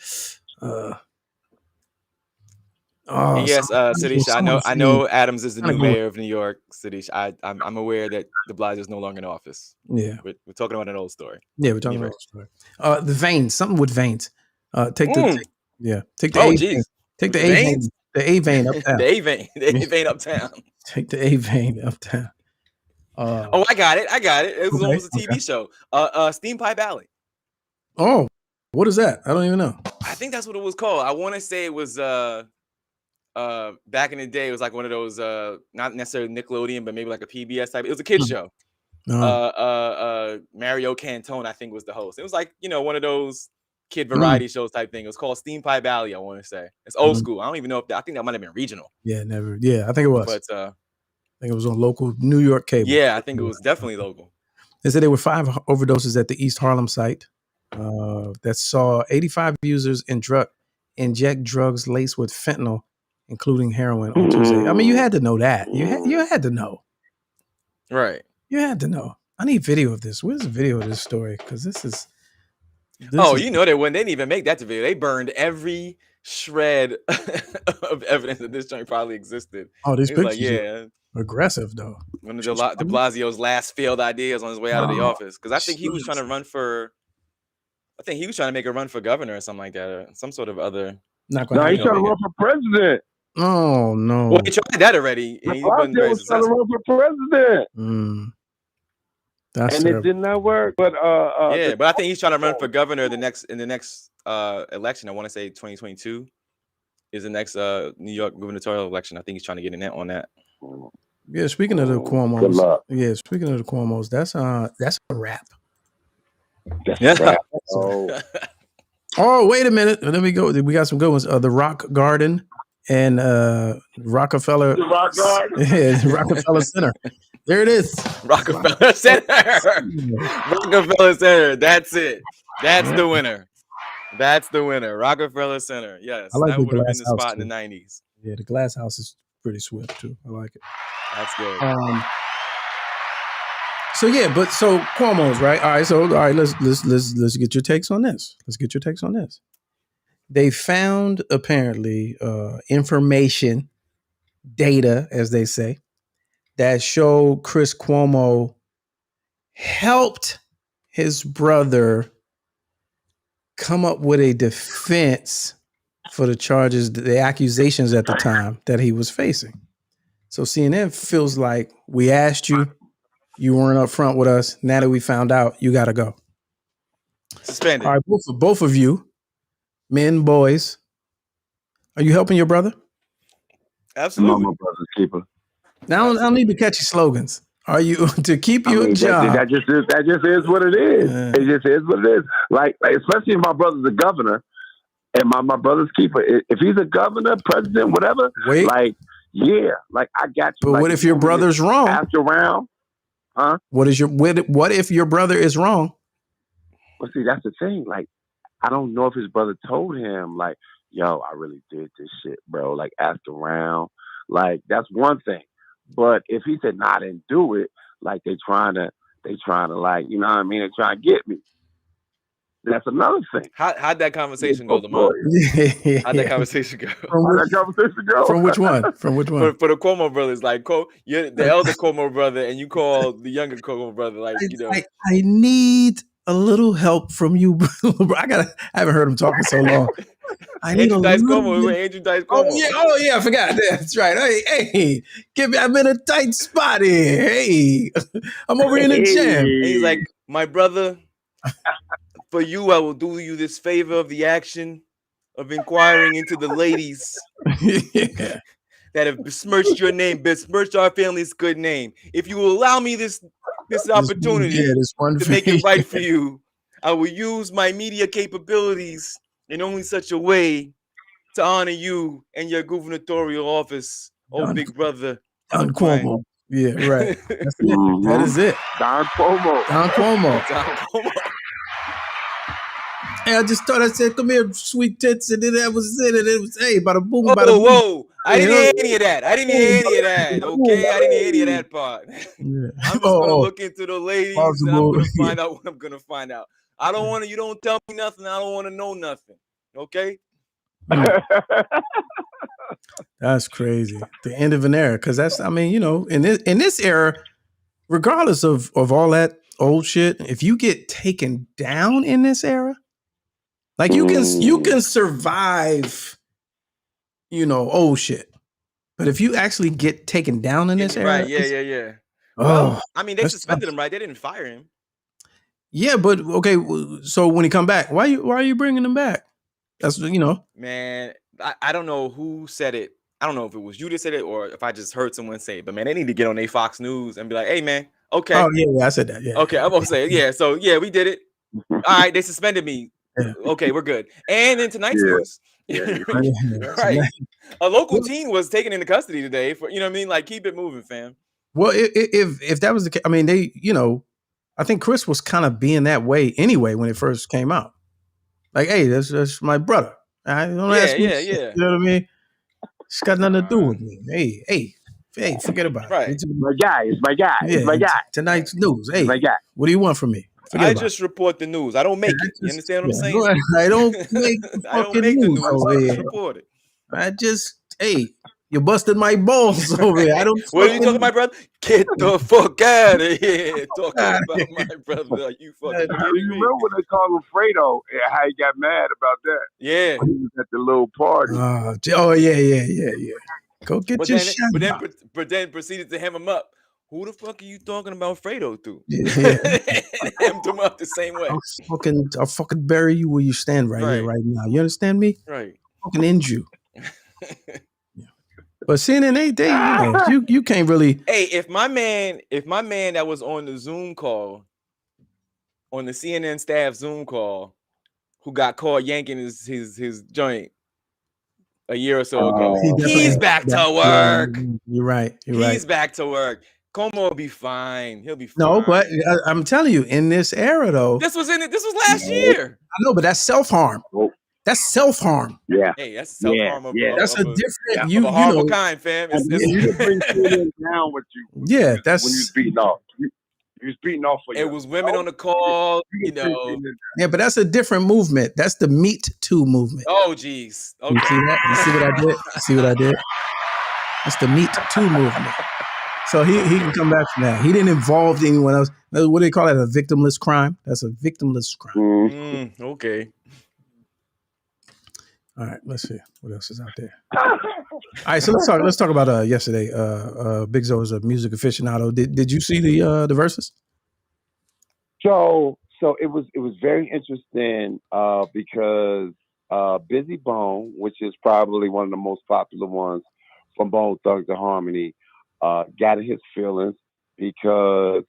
yes, Sidish. I know Adams is the new mayor of New York. Sidish, I'm aware that De Blasio is no longer in office. Yeah, we're talking about an old story. Yeah, we're talking about an old story. The veins, something with veins. Take the A vein. Take the A vein. The A vein uptown. The A vein uptown. Take the A vein uptown. I got it. It was almost a TV show. Steam Pipe Alley. Oh, what is that? I don't even know. I think that's what it was called. I want to say it was back in the day. It was like one of those not necessarily Nickelodeon, but maybe like a PBS type. It was a kids show. Mario Cantone, I think, was the host. It was like, one of those kid variety shows type thing. It was called Steam Pipe Alley, I want to say. It's old school. I don't even know if I think that might have been regional. Yeah, never. Yeah, I think it was. But I think it was on local New York cable. Yeah, I think it was definitely local. They said there were 5 overdoses at the East Harlem site that saw 85 users inject drugs laced with fentanyl, including heroin, on Tuesday. I mean, you had to know that. You had to know. Right. You had to know. I need video of this. Where's the video of this story? Because this is. You know that when they didn't even make that video, they burned every shred of evidence that this joint probably existed. Oh, these pictures are aggressive though. One of De Blasio's last failed ideas on his way out of the office, because I think he was trying to run for. I think he was trying to make a run for governor or something like that, or some sort of other. No, he's trying to run for president. Oh no! Well, he tried that already. He was trying to run for president. And it did not work. But but I think he's trying to run for governor in the next election. I want to say 2022 is the next New York gubernatorial election. I think he's trying to get in on that. Yeah, speaking of the Cuomos. Good luck. Yeah, speaking of the Cuomos, that's a wrap. That's a wrap. Oh, wait a minute. Let me go. We got some good ones. The Rock Garden and Rockefeller. The Rock Garden. Yeah, Rockefeller Center. There it is. Rockefeller Center. Rockefeller Center. That's it. That's the winner. That's the winner. Rockefeller Center. Yes. I like that the would have been glass the spot house in the too. 90s. Yeah, the glass house is pretty swift too. I like it. That's good. So Cuomo's right. All right. Let's get your takes on this. They found apparently information, data, as they say, that showed Chris Cuomo helped his brother come up with a defense for the charges, the accusations at the time that he was facing. So CNN feels like we asked you, you weren't up front with us. Now that we found out, you got to go. Suspended. All right, both of you, men, boys, are you helping your brother? Absolutely. My brother's keeper. Now I don't need to catchy slogans. Are you to keep your job? That just is what it is. It just is what it is. Like especially if my brother's a governor and my brother's keeper. If he's a governor, president, whatever, I got you. But what if your brother's wrong? After round, huh? What if your brother is wrong? Well, see, that's the thing. Like, I don't know if his brother told him, like, yo, I really did this shit, bro. Like, after round, like that's one thing. But if he said, nah, I didn't do it, like they trying to like, you know what I mean? They trying to get me. That's another thing. How'd that conversation go, Lamar? How'd that conversation go? From which one? For the Cuomo brothers, like you're the elder Cuomo brother, and you call the younger Cuomo brother, like I need a little help from you. I haven't heard him talking so long. I need Andrew Dice Cuomo. Andrew Dice Cuomo. Oh yeah, I forgot. That's right. Hey, I'm in a tight spot here. Hey, I'm over in the gym. And he's like, my brother, for you, I will do you this favor of the action of inquiring into the ladies that have besmirched your name, besmirched our family's good name. If you will allow me this opportunity to make it right for you, I will use my media capabilities in only such a way to honor you and your gubernatorial office, big brother. Don Cuomo. Yeah, right. That's it. Mm-hmm. That is it. Don Cuomo. Don Cuomo. Don Cuomo. And I just thought I said, "Come here, sweet tits," and then that was it. And it was, hey, bada boom, Whoa, bada boom. whoa! I didn't hear any of that. Okay, I didn't hear any of that part. Yeah. I'm just gonna look into the ladies, Possible. and I'm gonna find out what I'm gonna find out. I don't want to. You don't tell me nothing. I don't want to know nothing. Okay. That's crazy. The end of an era, because that's, I mean, in this era, regardless of all that old shit, if you get taken down in this era, like you can survive, old shit, but if you actually get taken down in this era, right? Yeah. Well, I mean, they suspended him, right? They didn't fire him. Yeah, but okay. So when he come back, why are you bringing him back? That's Man, I don't know who said it. I don't know if it was you that said it or if I just heard someone say it. But man, they need to get on their Fox News and be like, "Hey, man, okay." Oh yeah, I said that. Yeah. Okay, I'm gonna say it. Yeah. So yeah, we did it. All right, they suspended me. Yeah. Okay, we're good. And then tonight's news, right? A local teen was taken into custody today for like keep it moving, fam. Well, if that was the case, I mean they I think Chris was kind of being that way anyway when it first came out. Like, hey, that's my brother. I don't ask me shit, you know what I mean? It's got nothing to do with me. Hey, forget about it. It's my guy. Yeah, it's my guy. Tonight's news. Hey, my guy. What do you want from me? I just report the news. I don't make it. You understand what I'm saying? I don't make the news over here. I report it. I just, you busted my balls over here. I don't. What are you talking about, brother? Get the fuck out of here! Talking about my brother. Are you fucking kidding me? You remember when they called him Fredo? How he got mad about that? Yeah, he was at the little party. Yeah. Go get your shot. But then proceeded to hem him up. Who the fuck are you talking about Fredo to? Yeah. Hemmed him up the same way. I'll fucking bury you where you stand right here, right now. You understand me? Right. I'll fucking end you. But CNN, you can't really. Hey, if my man that was on the Zoom call, on the CNN staff Zoom call, who got caught yanking his joint a year or so ago, he's back to work. You're right. He's back to work. Como will be fine. He'll be fine. No, but I'm telling you, in this era though, this was last year. I know, but that's self-harm. That's self-harm. Yeah. Hey, that's self-harm. That's a different. You know, kind, fam. You bring CNN down with you. Yeah, that's when you was beating off. You was beating off for you. It was women on the call. Yeah, but that's a different movement. That's the Me Too movement. Oh, geez. Okay. You see that? You see what I did? It's the Me Too movement. So he can come back from that. He didn't involve anyone else. What do they call it? A victimless crime? That's a victimless crime. Okay. All right, let's see what else is out there. All right, so let's talk about yesterday. Big Zo is a music aficionado. Did you see the verses? So it was very interesting because Busy Bone, which is probably one of the most popular ones from Bone Thugs and Harmony, got in his feelings because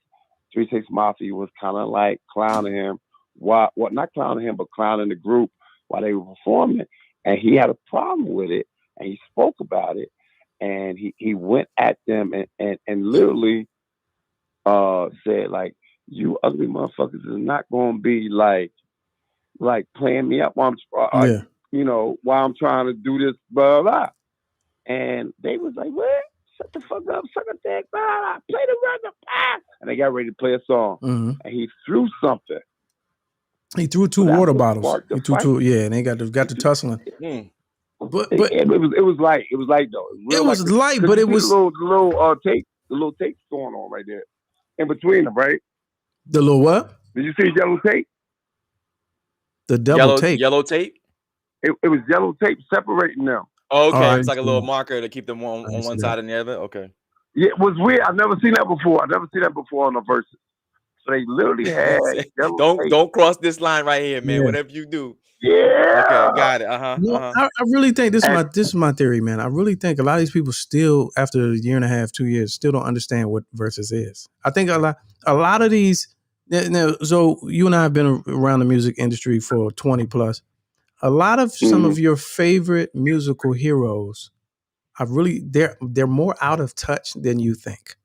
3 6 Mafia was kind of like clowning him. Not clowning him, but clowning the group while they were performing. And he had a problem with it, and he spoke about it, and he went at them and literally said, like, you ugly motherfuckers is not going to be like playing me up while I'm trying to do this, blah, blah. And they was like, what? Shut the fuck up, suck a dick, blah, blah, play the record, blah. And they got ready to play a song, and he threw something. He threw 2 water bottles. He threw 2, and they got to tussling. But it was light. It was light though. It was light, but it was the little tape going on right there in between them, right? The little what? Did you see yellow tape? The double tape. Yellow tape. It was yellow tape separating them. Oh, okay, it's like a little marker to keep them on one side and the other. Okay. Yeah, it was weird. I've never seen that before. On the verses. So they literally had don't cross this line right here, man. Whatever you do. Yeah. Okay, got it. I really think this is my theory, man. I really think a lot of these people still, after a year and a half, 2 years, still don't understand what verses is. I think a lot of these Now, so you and I have been around the music industry for 20 plus. A lot of some of your favorite musical heroes are really they're more out of touch than you think.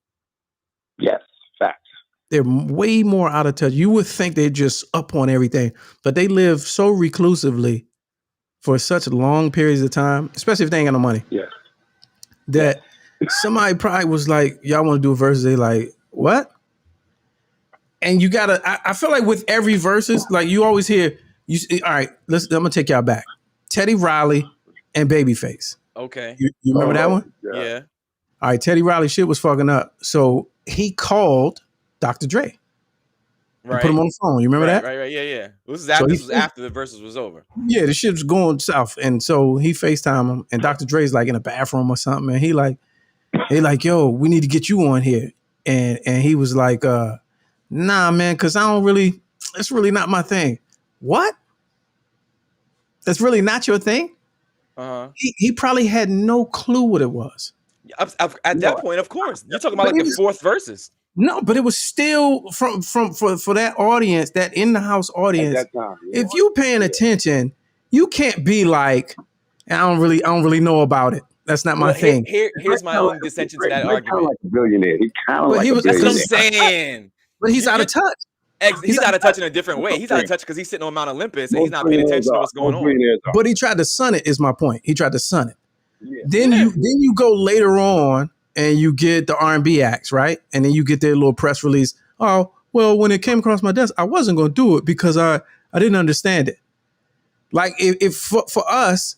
Yes, facts. They're way more out of touch. You would think they're just up on everything, but they live so reclusively for such long periods of time, especially if they ain't got no money. Yes. That somebody probably was like, y'all want to do a verse? They like, what? And you gotta, I feel like with every verses, like you always hear, all right, I'm gonna take y'all back. Teddy Riley and Babyface. Okay. You remember that one? Yeah. All right, Teddy Riley shit was fucking up. So he called Dr. Dre. And put him on the phone. You remember that? Right. Yeah. This was after the verses was over. Yeah, the shit was going south. And so he FaceTime him, and Dr. Dre's like in a bathroom or something. And he like, yo, we need to get you on here. And he was like, nah, man, because it's really not my thing. What? That's really not your thing? Uh-huh. He probably had no clue what it was. At that point, of course. You're talking about like the fourth verses. No, but it was still for that audience, that in the house audience. At that time, if you paying attention, you can't be like, I don't really know about it. That's not my thing. Here's my own dissension to that argument. Kind of like a billionaire. He kind of like a billionaire. That's what I'm saying. But he's out of touch. He's out of touch in a different way. He's out of touch because he's sitting on Mount Olympus and he's not paying attention to what's going on. But he tried to sun it, is my point. He tried to sun it. Yeah. Then you go later on and you get the R&B acts, right? And then you get their little press release. Oh, well, when it came across my desk, I wasn't going to do it because I didn't understand it. Like if for us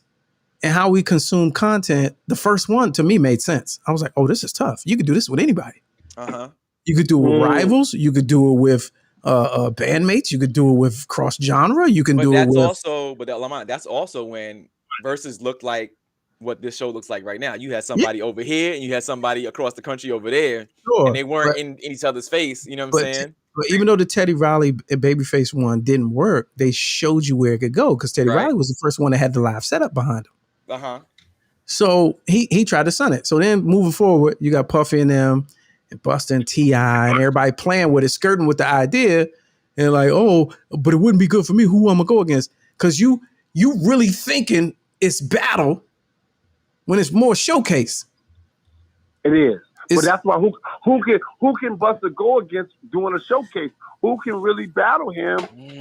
and how we consume content, the first one to me made sense. I was like, oh, this is tough. You could do this with anybody. Uh-huh. You could do it with rivals. You could do it with bandmates. You could do it with cross genre. You can do it with. That's also when verses looked like what this show looks like right now. You had somebody over here and you had somebody across the country over there, and they weren't in each other's face. You know what I'm saying? But even though the Teddy Riley and Babyface one didn't work, they showed you where it could go because Teddy Riley was the first one that had the live setup behind him. Uh-huh. So he tried to sun it. So then moving forward, you got Puffy and them and Busta and T.I. and everybody playing with it, skirting with the idea, and like, oh, but it wouldn't be good for me. Who I'm gonna go against? Because you really thinking it's battle when it's more showcase. It is. But that's why who can Busta go against doing a showcase? Who can really battle him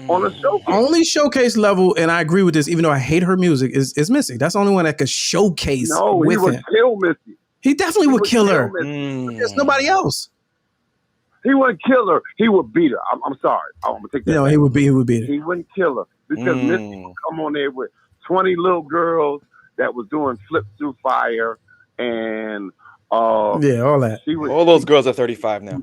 on a showcase? Only showcase level, and I agree with this, even though I hate her music, is Missy. That's the only one that could showcase. No, with he would him. Kill Missy. He definitely would kill her. There's nobody else. He wouldn't kill her. He would beat her. I'm sorry. I'm gonna take that. No, he would beat her. He wouldn't kill her because Missy would come on there with 20 little girls that was doing flips through fire and all that. All those girls are 35 now.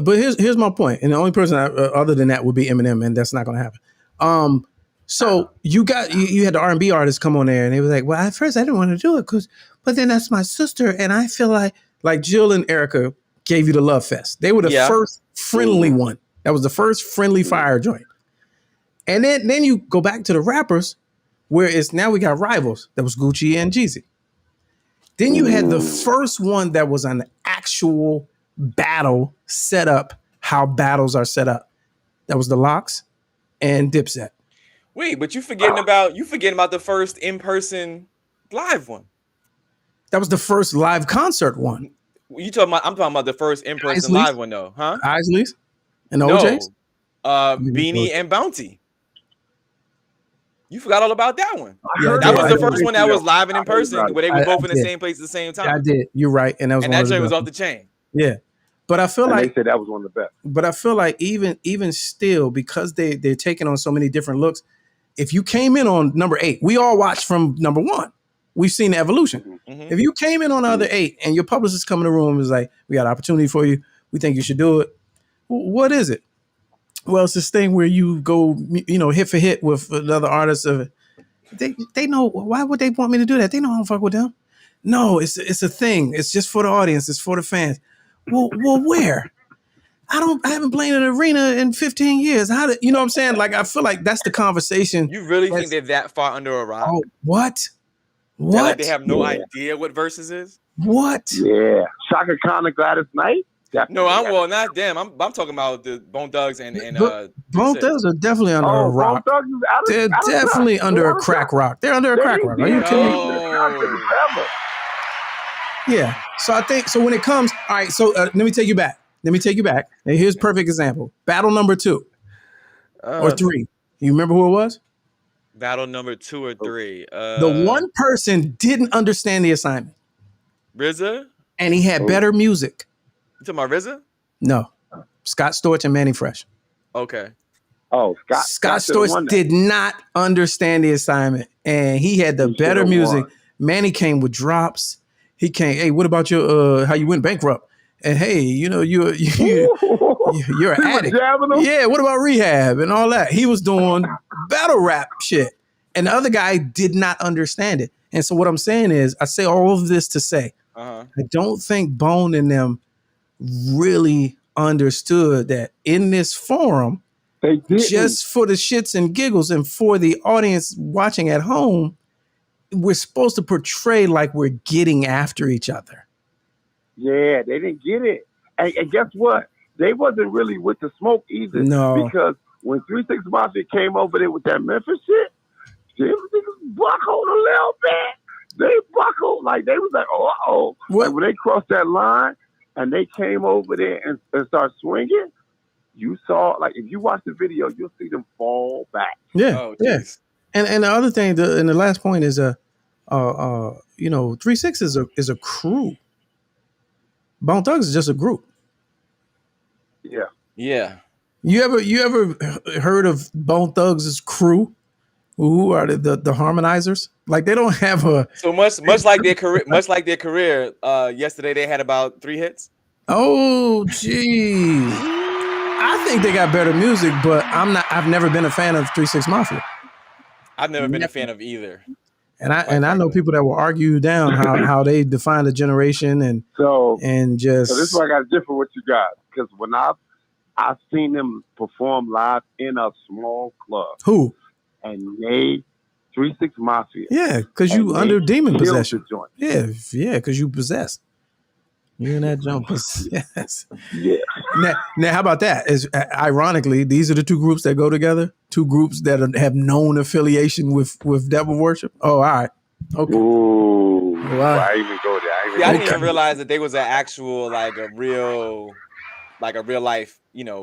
But here's my point, and the only person other than that would be Eminem, and that's not going to happen. So you had the R&B artists come on there, and they were like, well, at first I didn't want to do it but then that's my sister, and I feel like Jill and Erica gave you the love fest. They were the first friendly one. That was the first friendly fire joint. And then you go back to the rappers, where it's now we got rivals. That was Gucci and Jeezy. Then you had the first one that was an actual battle set up, how battles are set up. That was the Lox and Dipset. Wait, but you forgetting about the first in-person live one. That was the first live concert one. I'm talking about the first in-person live one though, huh? Isley's and OJ's? Beanie and Bounty. You forgot all about that one. Yeah, that was the first one that was live and in person, where they were both in the same place at the same time. I did. You're right, and that joint was off the chain. Yeah, but I feel like they said that was one of the best. But I feel like even still, because they're taking on so many different looks. If you came in on number 8, we all watched from number 1. We've seen the evolution. Mm-hmm. If you came in on the other 8, and your publicist come in the room and is like, "We got an opportunity for you. We think you should do it." What is it? Well, it's this thing where you go, hit for hit with another artist. They know. Why would they want me to do that? They know I don't fuck with them. No, it's a thing. It's just for the audience. It's for the fans. Well, where? I haven't played in an arena in 15 years. You know what I'm saying? Like, I feel like that's the conversation. You really think they're that far under a rock? Oh, what? Like they have no idea what verses is? What? Yeah. Shaka Khan and Gladys Knight. No, not them. I'm talking about the Bone Thugs and Bone Thugs are definitely under a rock. Bone Thugs is They're definitely under a crack rock. They're under a crack rock. Are you kidding me? Yeah. So I think when it comes, all right. So let me take you back. And here's a perfect example. Battle number 2 or 3. You remember who it was? Battle number 2 or 3. The one person didn't understand the assignment. RZA? And he had better music. You talking about RZA? No. Scott Storch and Manny Fresh. Okay. Oh, Scott Storch did not understand the assignment. And he had the better music. Manny came with drops. He came, hey, what about your how you went bankrupt? And hey, you know, you're an addict. Yeah, what about rehab and all that? He was doing battle rap shit. And the other guy did not understand it. And so what I'm saying is, I say all of this to say, I don't think Bone and them really understood that in this forum, just for the shits and giggles and for the audience watching at home, we're supposed to portray like we're getting after each other. Yeah, they didn't get it. And guess what? They wasn't really with the smoke either. No. Because when 3 6 Mafia came over there with that Memphis shit, they buckled a little bit. They buckled. Like, they was like, uh-oh. Like, when they crossed that line and they came over there and started swinging, you saw, like, if you watch the video, you'll see them fall back. Yeah, yes. And the other thing, and the last point is, 3 6 is a crew. Bone Thugs is just a group. Yeah. Yeah. You ever heard of Bone Thugs' crew? Who are the harmonizers? Like, they don't have a so much like their career. Yesterday they had about 3 hits. Oh, geez. I think they got better music, but I've never been a fan of 3 6 Mafia. I've never been a fan of either. And I know people that will argue down how they define the generation and so just. So this is why I got to differ with you guys, because when I've seen them perform live in a small club. Who? And they 3 6 Mafia. Yeah, because you under demon possession. Yeah, because you possess. You and that jump possess. Yeah. Now, how about that? Ironically, these are the 2 groups that go together. 2 groups that have known affiliation with devil worship. Oh, all right. Okay. Ooh, well, I even go there. I didn't even realize that there was an actual a real life,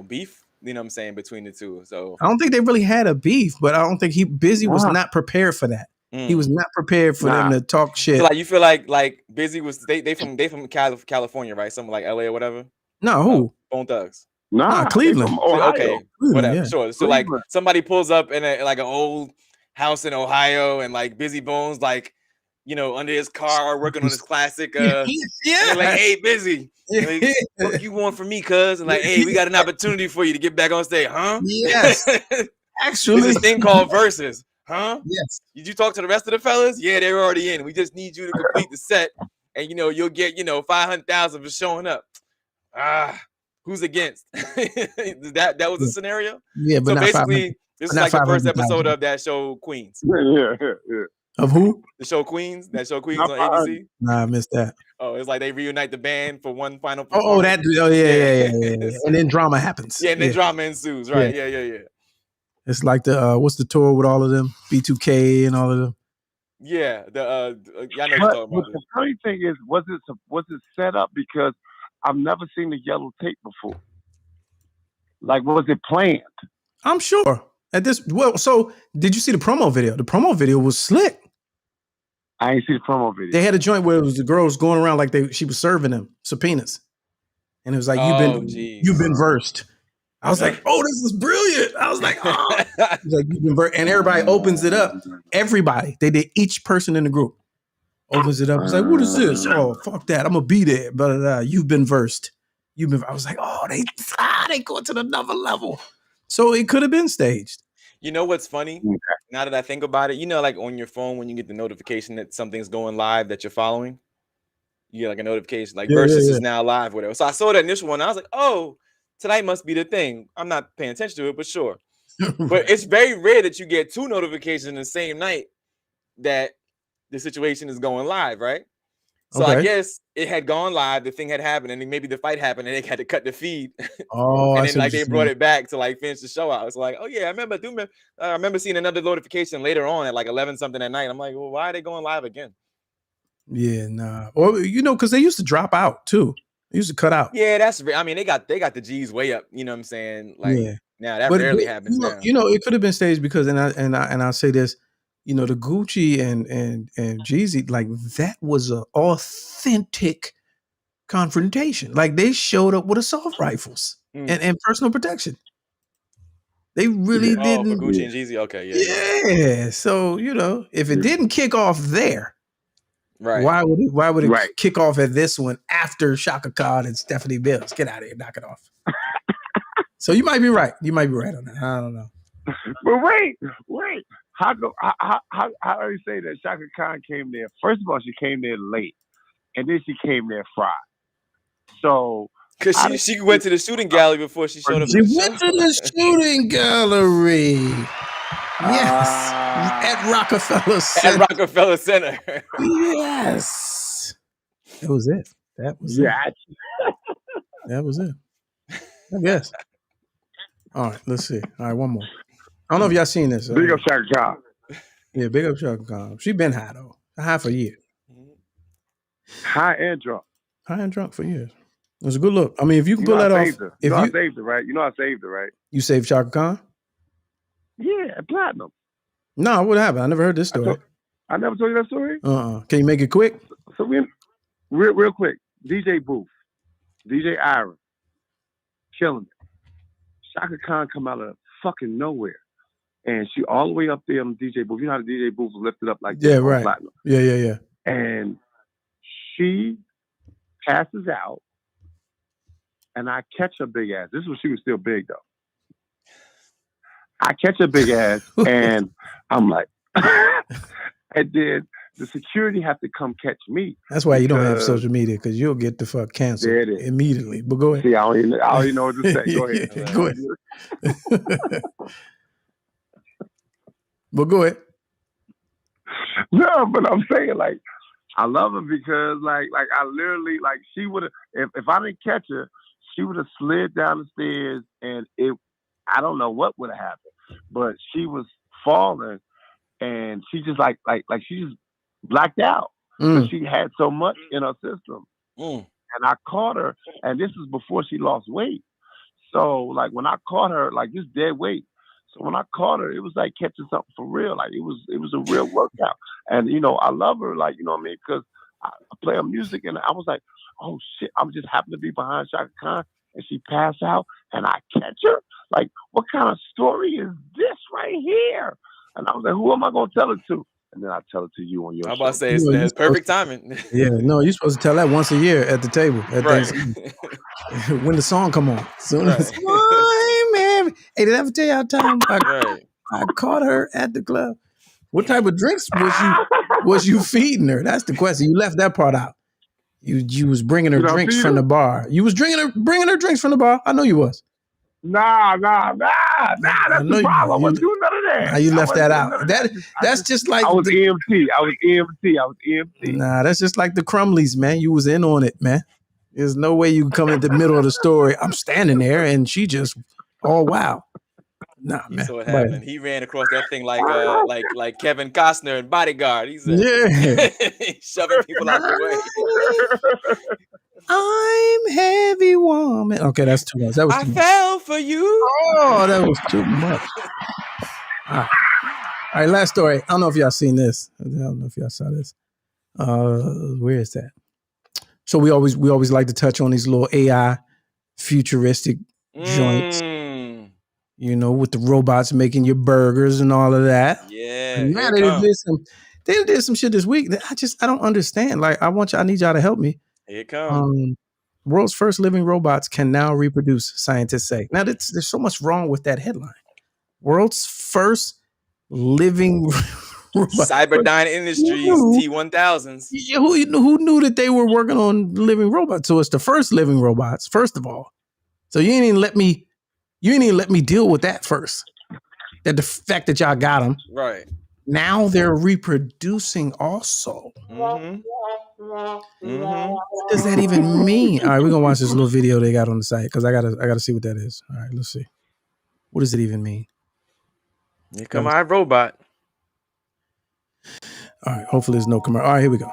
beef. You know what I'm saying, between the 2. So I don't think they really had a beef, but I don't think Busy was not prepared for that. He was not prepared for them to talk shit. So you feel like Busy was they from California, right? Something like LA or whatever. No, who? Bone Thugs. Nah, Cleveland. Okay, whatever. Yeah. Sure. So Cleveland. Somebody pulls up in an old house in Ohio, and Busy Bones under his car working on his classic. Yeah. Like, hey, Busy. What you want from me, cuz? And hey, we got an opportunity for you to get back on stage, huh? Yes. Actually, there's this thing called verses, huh? Yes. Did you talk to the rest of the fellas? Yeah, they're already in. We just need you to complete the set, and you'll get 500,000 for showing up. Who's against? that was a scenario. Yeah, but so basically, this is like the first episode of that show Queens. Yeah. Of who? The show Queens. That show Queens on ABC. Nah, I missed that. Oh, it's like they reunite the band for one final performance. Yeah. And then drama happens. Yeah, and then drama ensues. Right. Yeah. It's like the what's the tour with all of them? B2K and all of them. Yeah. I know you're talking about. The funny thing is, was it set up? Because I've never seen the yellow tape before. Like, was it planned? I'm sure. So did you see the promo video? The promo video was slick. I ain't see the promo video. They had a joint where it was the girls going around like she was serving them subpoenas, and it was like you've been versed. I was like, oh, this is brilliant. I was like, oh, like you've been versed, and everybody opens it up. Everybody, they did each person in the group opens it up. It's like, what is this? Oh, fuck that. I'm gonna be there. But you've been versed. I was like, oh, they go to another level. So it could have been staged. You know what's funny? Now that I think about it, like on your phone when you get the notification that something's going live that you're following, you get like a notification like Versus is now live, whatever. So I saw that initial one. I was like, oh, tonight must be the thing. I'm not paying attention to it, but sure. But it's very rare that you get 2 notifications in the same night that the situation is going live, right? So I guess it had gone live. The thing had happened, and then maybe the fight happened, and they had to cut the feed. Oh, and then like they brought it back to like finish the show out. It's like, oh yeah, I remember seeing another notification later on at like 11 something at night. I'm like, well, why are they going live again? Yeah, nah. Or because they used to drop out too. They used to cut out. Yeah, that's. I mean, they got the G's way up. You know what I'm saying? Like, now that rarely happens now. It could have been staged because, and I'll say this, the Gucci and Jeezy, like that was an authentic confrontation. Like they showed up with assault rifles and personal protection. They really didn't. For Gucci and Jeezy, okay, yeah. So if it didn't kick off there, right? Why would it kick off at this one after Shaka Khan and Stephanie Mills? Get out of here, knock it off. So you might be right. You might be right on that. I don't know. But wait. How do you say that Shaka Khan came there? First of all, she came there late, and then she came there fried. So because she went to the shooting gallery before she showed up. She went to the shooting gallery. Yes, at Rockefeller Center. At Rockefeller Center. Yes, that was it. That was it. That was it. I guess. All right, let's see. All right, one more. I don't know if y'all seen this. Big up Shaka Khan. Yeah, big up Shaka Khan. She been high though. High for years. High and drunk. High and drunk for years. It was a good look. I mean, if you can pull that off. I saved her, right? I saved her, right? You saved Shaka Khan? Yeah, platinum. No, what happened? I never heard this story. I never told you that story? Can you make it quick? So real quick. DJ Booth. DJ Iron. Killing it. Shaka Khan come out of fucking nowhere. And she all the way up there on the DJ booth. You know how the DJ booth was lifted up like that? Yeah, right. Platinum. Yeah. And she passes out, and I catch her big ass. This is when she was still big, though. I catch her big ass, and I'm like, and then the security have to come catch me. That's why you don't have social media, because you'll get the fuck canceled immediately. But go ahead. See, I don't even know what to say. Go ahead. Go ahead. But go ahead. No, but I'm saying, like, I love her because, like I literally, like, she would have, if I didn't catch her, she would have slid down the stairs, and I don't know what would have happened, but she was falling, and she just like she just blacked out. She had so much in her system, and I caught her, and this was before she lost weight. So, like, when I caught her, like, just dead weight. So when I caught her, it was like catching something for real. Like, it was a real workout. And, I love her, like, you know what I mean? Because I play her music, and I was like, oh, shit, I'm just happen to be behind Shaka Khan, and she passed out, and I catch her? Like, what kind of story is this right here? And I was like, who am I going to tell it to? And then I tell it to you on your show. I'm about to say it's perfect timing. Yeah, no, you're supposed to tell that once a year at the table. When the song come on. Soon as hey, did I ever tell y'all time I caught her at the club? What type of drinks was you feeding her? That's the question. You left that part out. You was bringing her drinks from the bar. You was bringing her drinks from the bar. I know you was. Nah. That's the problem. I wasn't doing none of that. Nah, you left that out. That's just like I was EMT. Nah, that's just like the Crumleys, man. You was in on it, man. There's no way you can come in the middle of the story. I'm standing there, and she just, oh wow. Nah, man. So what happened? He ran across that thing like Kevin Costner in Bodyguard. He's shoving people out the way. I'm heavy woman. Okay, that's too much. That was too much. Fell for you. Oh, that was too much. All right, last story. I don't know if y'all seen this. I don't know if y'all saw this. Where is that? So we always like to touch on these little AI futuristic joints. With the robots making your burgers and all of that. Yeah. Now they did some shit this week that I don't understand. Like, I need y'all to help me. Here it comes. World's first living robots can now reproduce, scientists say. Now, there's so much wrong with that headline. World's first living robot. Cyberdyne Industries T1000s. Who knew that they were working on living robots? So it's the first living robots, first of all. So you ain't even let me deal with that first. That the fact that y'all got them. Right. Now they're reproducing also. Mm-hmm. What does that even mean? All right, we're gonna watch this little video they got on the site because I gotta see what that is. All right, let's see. What does it even mean? Here come our robot. All right, hopefully there's no commercial. All right, here we go.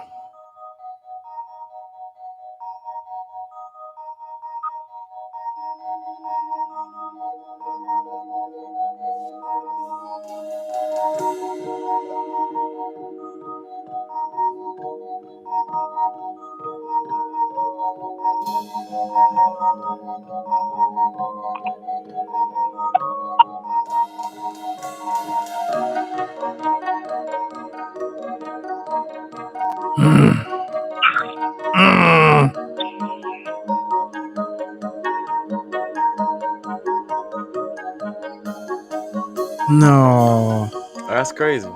No. That's crazy.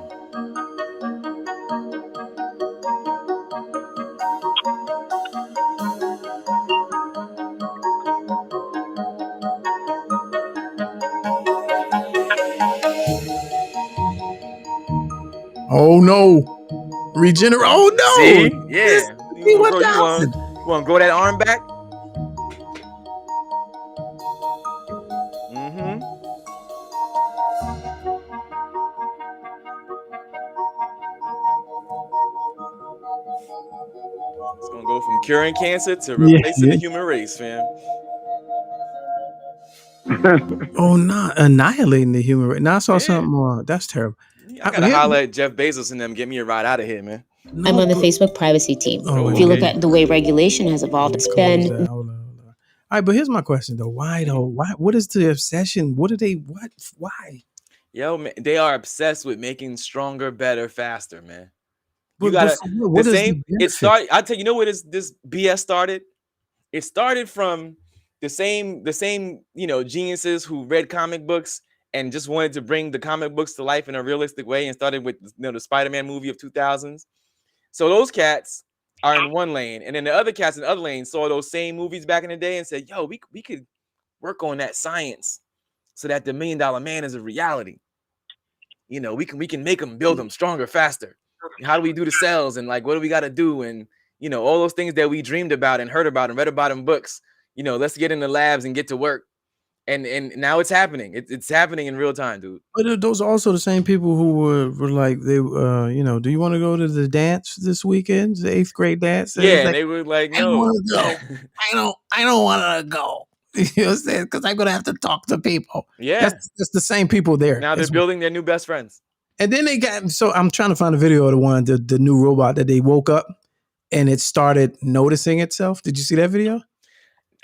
Oh no. Regenerate. Oh no. See? Yeah. You want to grow that arm back? Mm-hmm. It's gonna go from curing cancer to replacing the human race, fam. Oh, not annihilating the human race. Now I saw something more. That's terrible. I gotta holler at Jeff Bezos and them, get me a ride out of here, man. I'm on the Facebook privacy team. If you look at the way regulation has evolved, it's been. Hold on. All right, but here's my question though. Why though? Why? What is the obsession? What do they? What? Why? Yo, man, they are obsessed with making stronger, better, faster, man. But, You gotta what the is same. It started. I'll tell you, know where this BS started. It started from the same geniuses who read comic books and just wanted to bring the comic books to life in a realistic way, and started with the Spider-Man movie of 2000s. So those cats are in one lane, and then the other cats in the other lane saw those same movies back in the day and said, "Yo, we could work on that science so that the $1 Million Man is a reality. You know, we can make them, build them stronger, faster. How do we do the cells, and like what do we got to do, and all those things that we dreamed about and heard about and read about in books. Let's get in the labs and get to work." And now it's happening. It's happening in real time, dude. But those are also the same people who were like, they do you want to go to the dance this weekend, the 8th grade dance? Yeah, they were like, no, I don't want to go. You know what I'm saying? Because I'm gonna have to talk to people. Yeah, that's the same people there. Now they're building their new best friends. And then they got. So I'm trying to find a video of the new robot that they woke up and it started noticing itself. Did you see that video?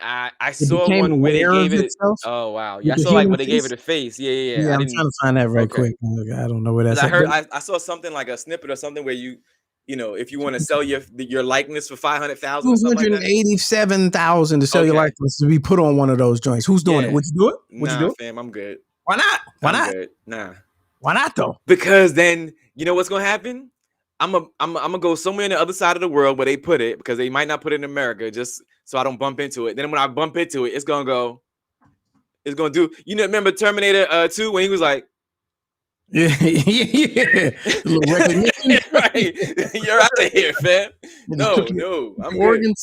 I saw one where they gave it. Oh wow! Yeah, I saw like when they gave it a face. Yeah. I'm trying to find that right quick. I don't know where that's. I saw something like a snippet or something where if you want to sell your likeness for $500,000, $287,000 to sell your likeness to be put on one of those joints. Who's doing it? Would you do it? Would you do it? Fam, I'm good. Why not? Why not? Good. Nah. Why not though? Because then you know what's gonna happen. I'm gonna go somewhere in the other side of the world where they put it, because they might not put it in America, just so I don't bump into it. Then when I bump into it, it's gonna do. Remember Terminator 2 when he was like, yeah. Little recognition. Right. You're out of here, fam. No, I'm good.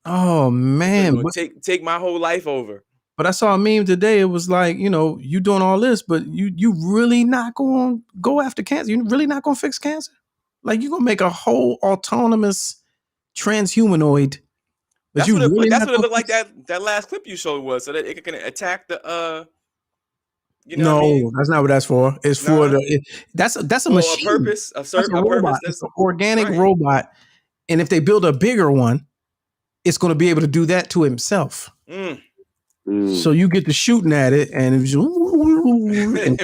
Oh man, take my whole life over. But I saw a meme today. It was like, you doing all this, but you really not going to go after cancer. You really not going to fix cancer. Like, you're going to make a whole autonomous transhumanoid. That's what it looked like that last clip you showed was, so that it can attack the No, that's not what that's for. It's for that's a machine. A purpose, a robot. It's an organic robot. And if they build a bigger one, it's going to be able to do that to himself. So you get to shooting at it, and it was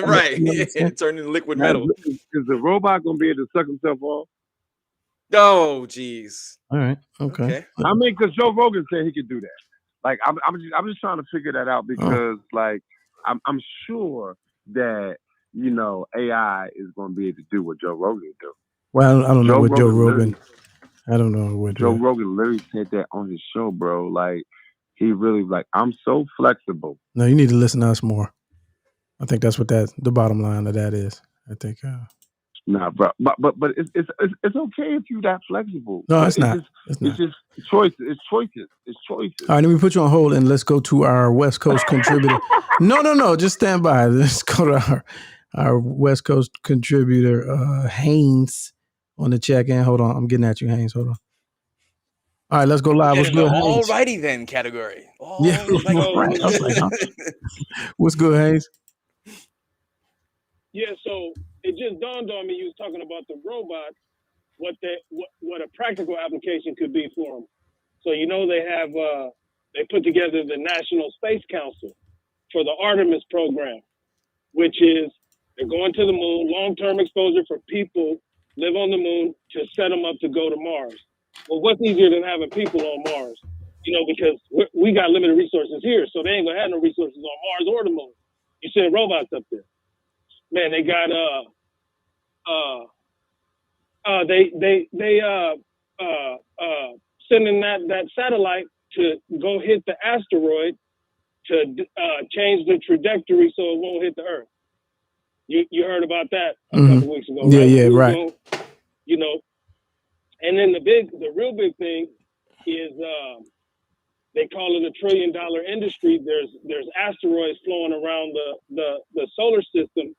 right, turn into liquid metal. Is the robot gonna be able to suck himself off? Oh, geez. All right. Okay. I mean, because Joe Rogan said he could do that. Like, I'm just trying to figure that out because, like, I'm sure that AI is gonna be able to do what Joe Rogan do. Well, I don't know what Joe Rogan. I don't know what Joe Rogan literally said that on his show, bro. Like, he really I'm so flexible. No, you need to listen to us more. I think that's what the bottom line of that is. I think. Nah, bro. But it's okay if you're that flexible. No, it's not. It's just choices. It's choices. It's choices. All right, let me put you on hold and let's go to our West Coast contributor. No, just stand by. Let's go to our West Coast contributor, Haynes, on the check-in. Hold on, I'm getting at you, Haynes. Hold on. All right, let's go live. What's good, Haynes? Alrighty then category. Yeah, right. I was like, huh? What's good, Haynes? Yeah, so it just dawned on me. You was talking about the robots, what a practical application could be for them. So they put together the National Space Council for the Artemis program, which is they're going to the moon, long-term exposure for people live on the moon to set them up to go to Mars. Well, what's easier than having people on Mars? Because we got limited resources here, so they ain't gonna have no resources on Mars or the moon. You send robots up there. Man, they got sending that satellite to go hit the asteroid to change the trajectory so it won't hit the Earth. You heard about that a couple weeks ago, right? Yeah, right. And then the real big thing is they call it $1 trillion industry. There's asteroids flowing around the solar system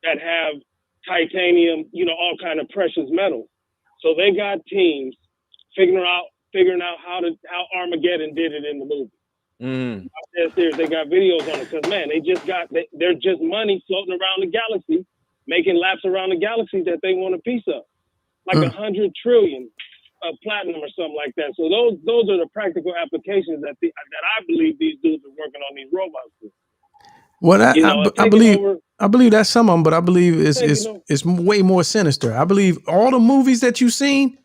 that have titanium, all kind of precious metals. So they got teams figuring out how Armageddon did it in the movie. They got videos on it because man, they're just money floating around the galaxy, making laps around the galaxy that they want a piece of, like 100 trillion of platinum or something like that. So those are the practical applications that I believe these dudes are working on these robots for. Well, I believe that's some of them, but I believe it's way more sinister. I believe all the movies that you've seen,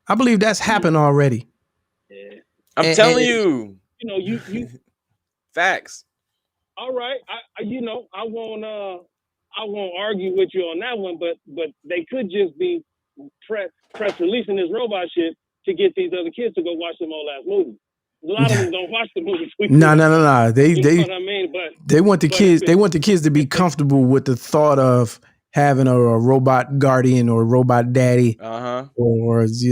I believe that's happened already. Yeah. I'm telling you. You facts. All right. I won't argue with you on that one, but they could just be press releasing this robot shit to get these other kids to go watch them old ass movies. A lot of them don't watch the movies. No. They you know what I mean? They want the kids. They want the kids to be comfortable with the thought of having a robot guardian or robot daddy, or that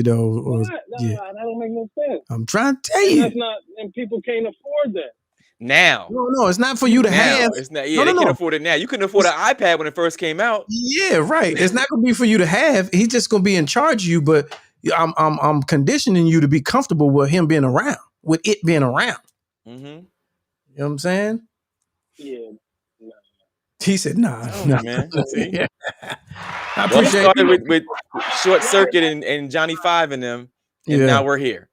don't make no sense. I'm trying to tell you, that's not, and people can't afford that. Now, no, it's not for you to have. It's not. Yeah, they can't afford it now. You couldn't afford an iPad when it first came out. Yeah, right. It's not gonna be for you to have. He's just gonna be in charge of you, but I'm conditioning you to be comfortable with him being around, with it being around. You know what I'm saying? Yeah. He said, "Nah, man." Yeah. I appreciate it. Started with Short Circuit and Johnny Five and them, and now we're here.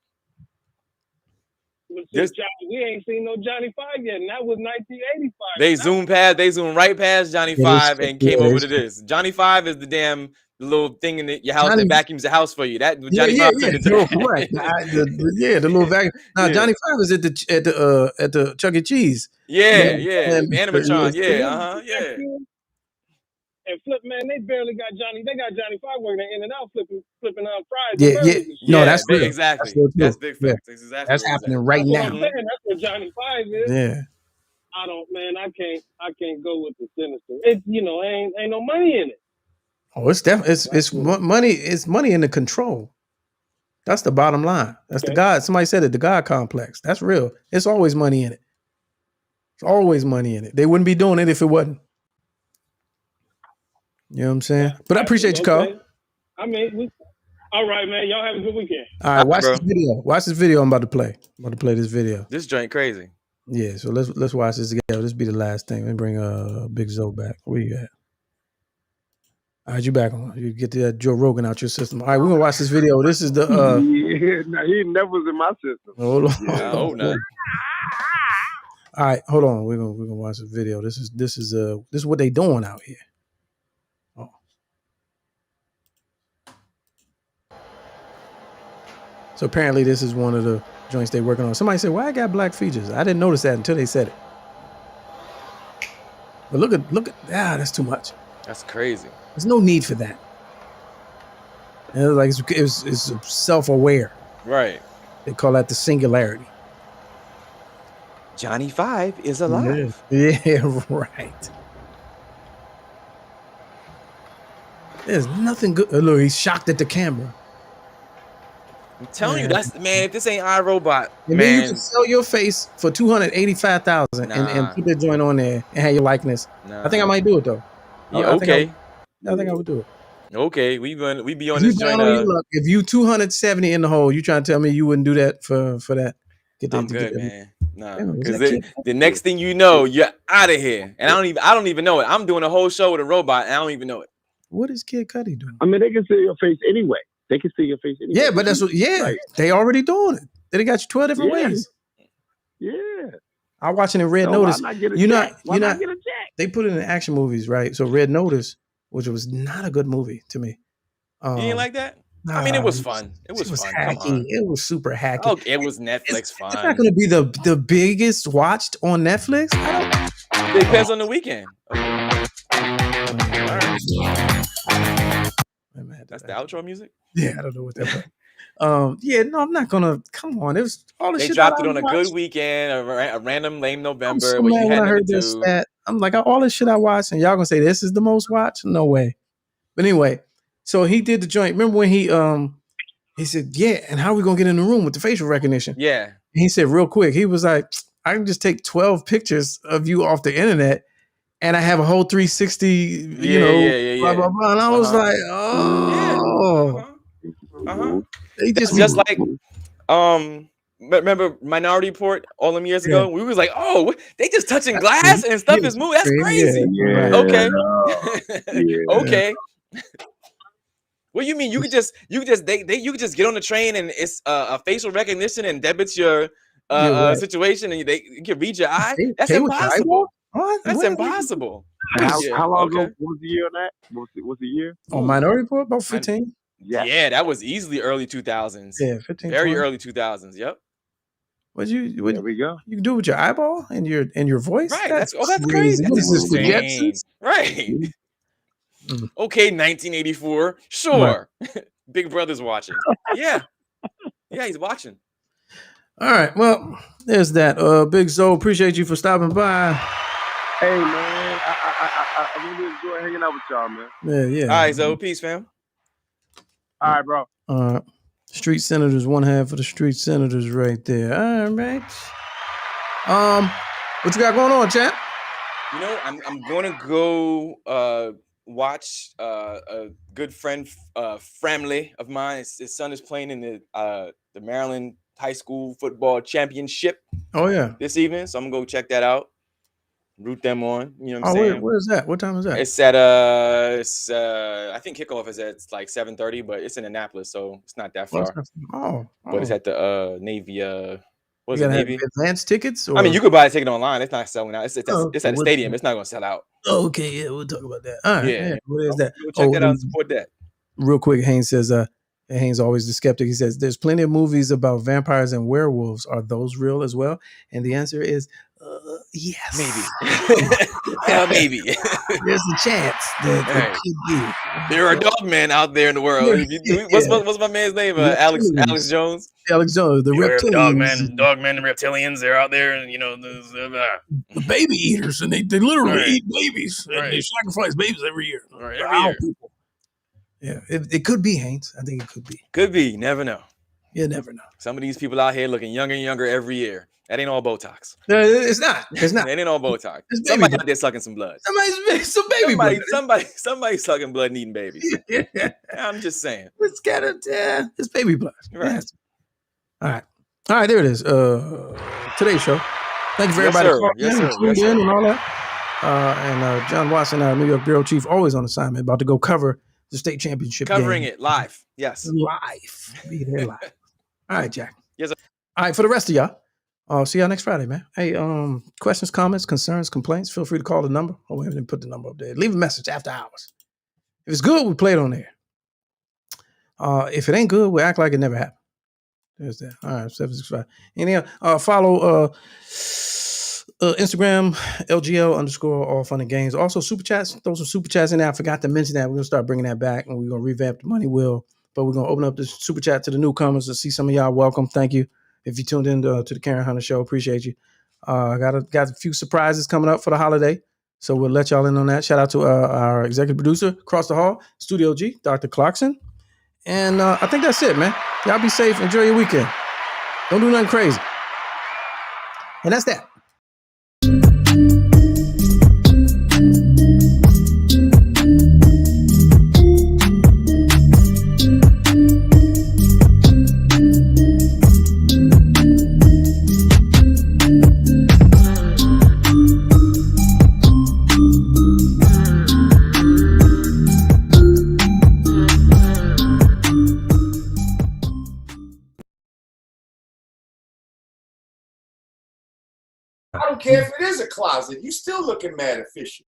We ain't seen no Johnny Five yet, and that was 1985. They zoomed right past Johnny Five and came over to this. Johnny Five is the little thing in your house that vacuums the house for you. That Johnny Five took it to right. The little vacuum. Now Johnny Five is at the Chuck E. Cheese. Yeah. The animatron. Yeah. And Flip, man, they barely got Johnny. They got Johnny Five working in and out, flipping on fries. No, that's real. Exactly. That's big facts. That's happening right now. That's what Johnny Five is. Yeah. I can't go with the sinister. It's ain't no money in it. Oh, it's definitely it's money. It's money in the control. That's the bottom line. That's the God. Somebody said it. The God complex. That's real. It's always money in it. It's always money in it. They wouldn't be doing it if it wasn't. You know what I'm saying? But I appreciate your call. I mean, all right, man. Y'all have a good weekend. All right, watch this video. Watch this video I'm about to play. I'm about to play this video. This joint crazy. Yeah, so let's watch this together. This be the last thing. Let me bring Big Zoe back. Where you at? All right, you back on. You get that Joe Rogan out your system. All right, we're gonna watch this video. This is the he never was in my system. Hold on. Yeah, I hope not. All right, hold on. We're gonna watch the video. This is what they doing out here. So apparently this is one of the joints they're working on. Somebody said, why I got black features? I didn't notice that until they said it. But look at, that's too much. That's crazy. There's no need for that. And it's self-aware. Right. They call that the singularity. Johnny Five is alive. Yeah, right. There's nothing good. Look, he's shocked at the camera. I'm telling you, that's man. If this ain't iRobot, and man, then you can sell your face for $285,000 and put that joint on there and have your likeness. I think I might do it though. Yeah, I okay. think I would do it. Okay, we be on this joint. If you 270 in the hole, you trying to tell me you wouldn't do that for that? I'm good, man. Nah, because the next thing you know, you're out of here, and I don't even know it. I'm doing a whole show with a robot, and I don't even know it. What is Kid Cudi doing? I mean, they can see your face anyway. They can see your face anyway. Yeah, but that's what. Yeah, like, they already doing it. They got you 12 different ways. Yeah. I'm watching in Red Notice. You're not. They put it in action movies, right? So Red Notice, which was not a good movie to me. You didn't like that? I mean, it was fun. It was fun. Hacky. It was super hacky. Oh, it was Netflix fun. It's not going to be the biggest watched on Netflix. It depends on the weekend. That's the outro music? Yeah, I don't know what that was. Yeah, no, I'm not gonna. Come on, it was all the shit. They dropped it on a good weekend, a random lame November. I'm so mad when I heard this stat. I'm like, all this shit I watched, and y'all gonna say this is the most watched? No way. But anyway, so he did the joint. Remember when he said, yeah, and how are we gonna get in the room with the facial recognition? Yeah. And he said real quick, he was like, I can just take 12 pictures of you off the internet. And I have a whole 360, blah, blah, blah. And I was like, It's just like, remember Minority Report all them years ago? We was like, oh, they just touching glass and stuff is moving. That's crazy. Yeah. Okay. Okay. What do you mean? You could just get on the train and it's a facial recognition and debits your situation and they can read your eye. That's impossible. What? That's impossible. How long ago was the year on that? Was the year? On Minority Report, about 15. Yeah, that was easily early 2000s. Yeah, 15. Very early 2000s. Yep. There we go. You can do it with your eyeball and your voice. Right. That's crazy. That's right. Okay, 1984. Sure. Right. Big Brother's watching. Yeah. Yeah, he's watching. All right. Well, there's that. Big Zoe, appreciate you for stopping by. Hey, man. I really enjoy hanging out with y'all, man. Yeah. All right, Zoe. Peace, fam. All right, bro. All right. Street Senators, one half of the Street Senators right there. All right. What you got going on, champ? You know, I'm going to go watch a good friend, family of mine. His son is playing in the Maryland High School Football Championship. Oh, yeah. This evening. So I'm going to go check that out. Root them on. You know what I'm saying? Where is that? What time is that? It's at I think kickoff is at like 7:30, but it's in Annapolis, so it's not that far. But it's at the Navy. What is it, Navy? Advanced tickets? Or? I mean, you could buy a ticket online. It's not selling out. It's at the stadium. It's not going to sell out. Okay, yeah, we'll talk about that. All right, yeah. What is that? Go check that out and support that. Real quick, Haynes says, Haynes always the skeptic. He says, there's plenty of movies about vampires and werewolves. Are those real as well? And the answer is, yes. Maybe. Maybe. There's a chance that it could be. There are dog men out there in the world. What's my man's name? Alex Jones? Alex Jones, the reptilians. Dog men, the reptilians, they're out there, and the baby eaters, and they literally eat babies. Right. They sacrifice babies every year. Right, every year. People. Yeah, it could be, Haynes. I think it could be. Could be. Never know. You never know. Some of these people out here looking younger and younger every year. That ain't all Botox. No, it's not. It's not. It ain't all Botox. Somebody out there sucking some blood. Some baby blood. Somebody sucking blood and eating babies. Yeah. I'm just saying. It's got it's baby blood. Right. Yeah. All right. There it is. Today's show. Thank you for everybody tuned in and all that. And John Watson, our New York bureau chief, always on assignment, about to go cover the state championship. Covering game. It live. Yes. Live. Be there live. All right, Jack. Yes, sir. All right, for the rest of y'all. See y'all next Friday, man. Hey, questions, comments, concerns, complaints, feel free to call the number. Oh, we haven't put the number up there. Leave a message after hours. If it's good, we play it on there. If it ain't good, we act like it never happened. There's that. All right, 765. Anyhow, follow Instagram, LGL_ all fun and games. Also, super chats. Those are super chats in there. I forgot to mention that. We're going to start bringing that back, and we're going to revamp the money wheel. But we're going to open up the super chat to the newcomers to see some of y'all. Welcome. Thank you. If you tuned in to the Karen Hunter Show, appreciate you. Got a few surprises coming up for the holiday. So we'll let y'all in on that. Shout out to our executive producer across the hall, Studio G, Dr. Clarkson. And I think that's it, man. Y'all be safe. Enjoy your weekend. Don't do nothing crazy. And that's that. I don't care if it is a closet. You still looking mad efficient.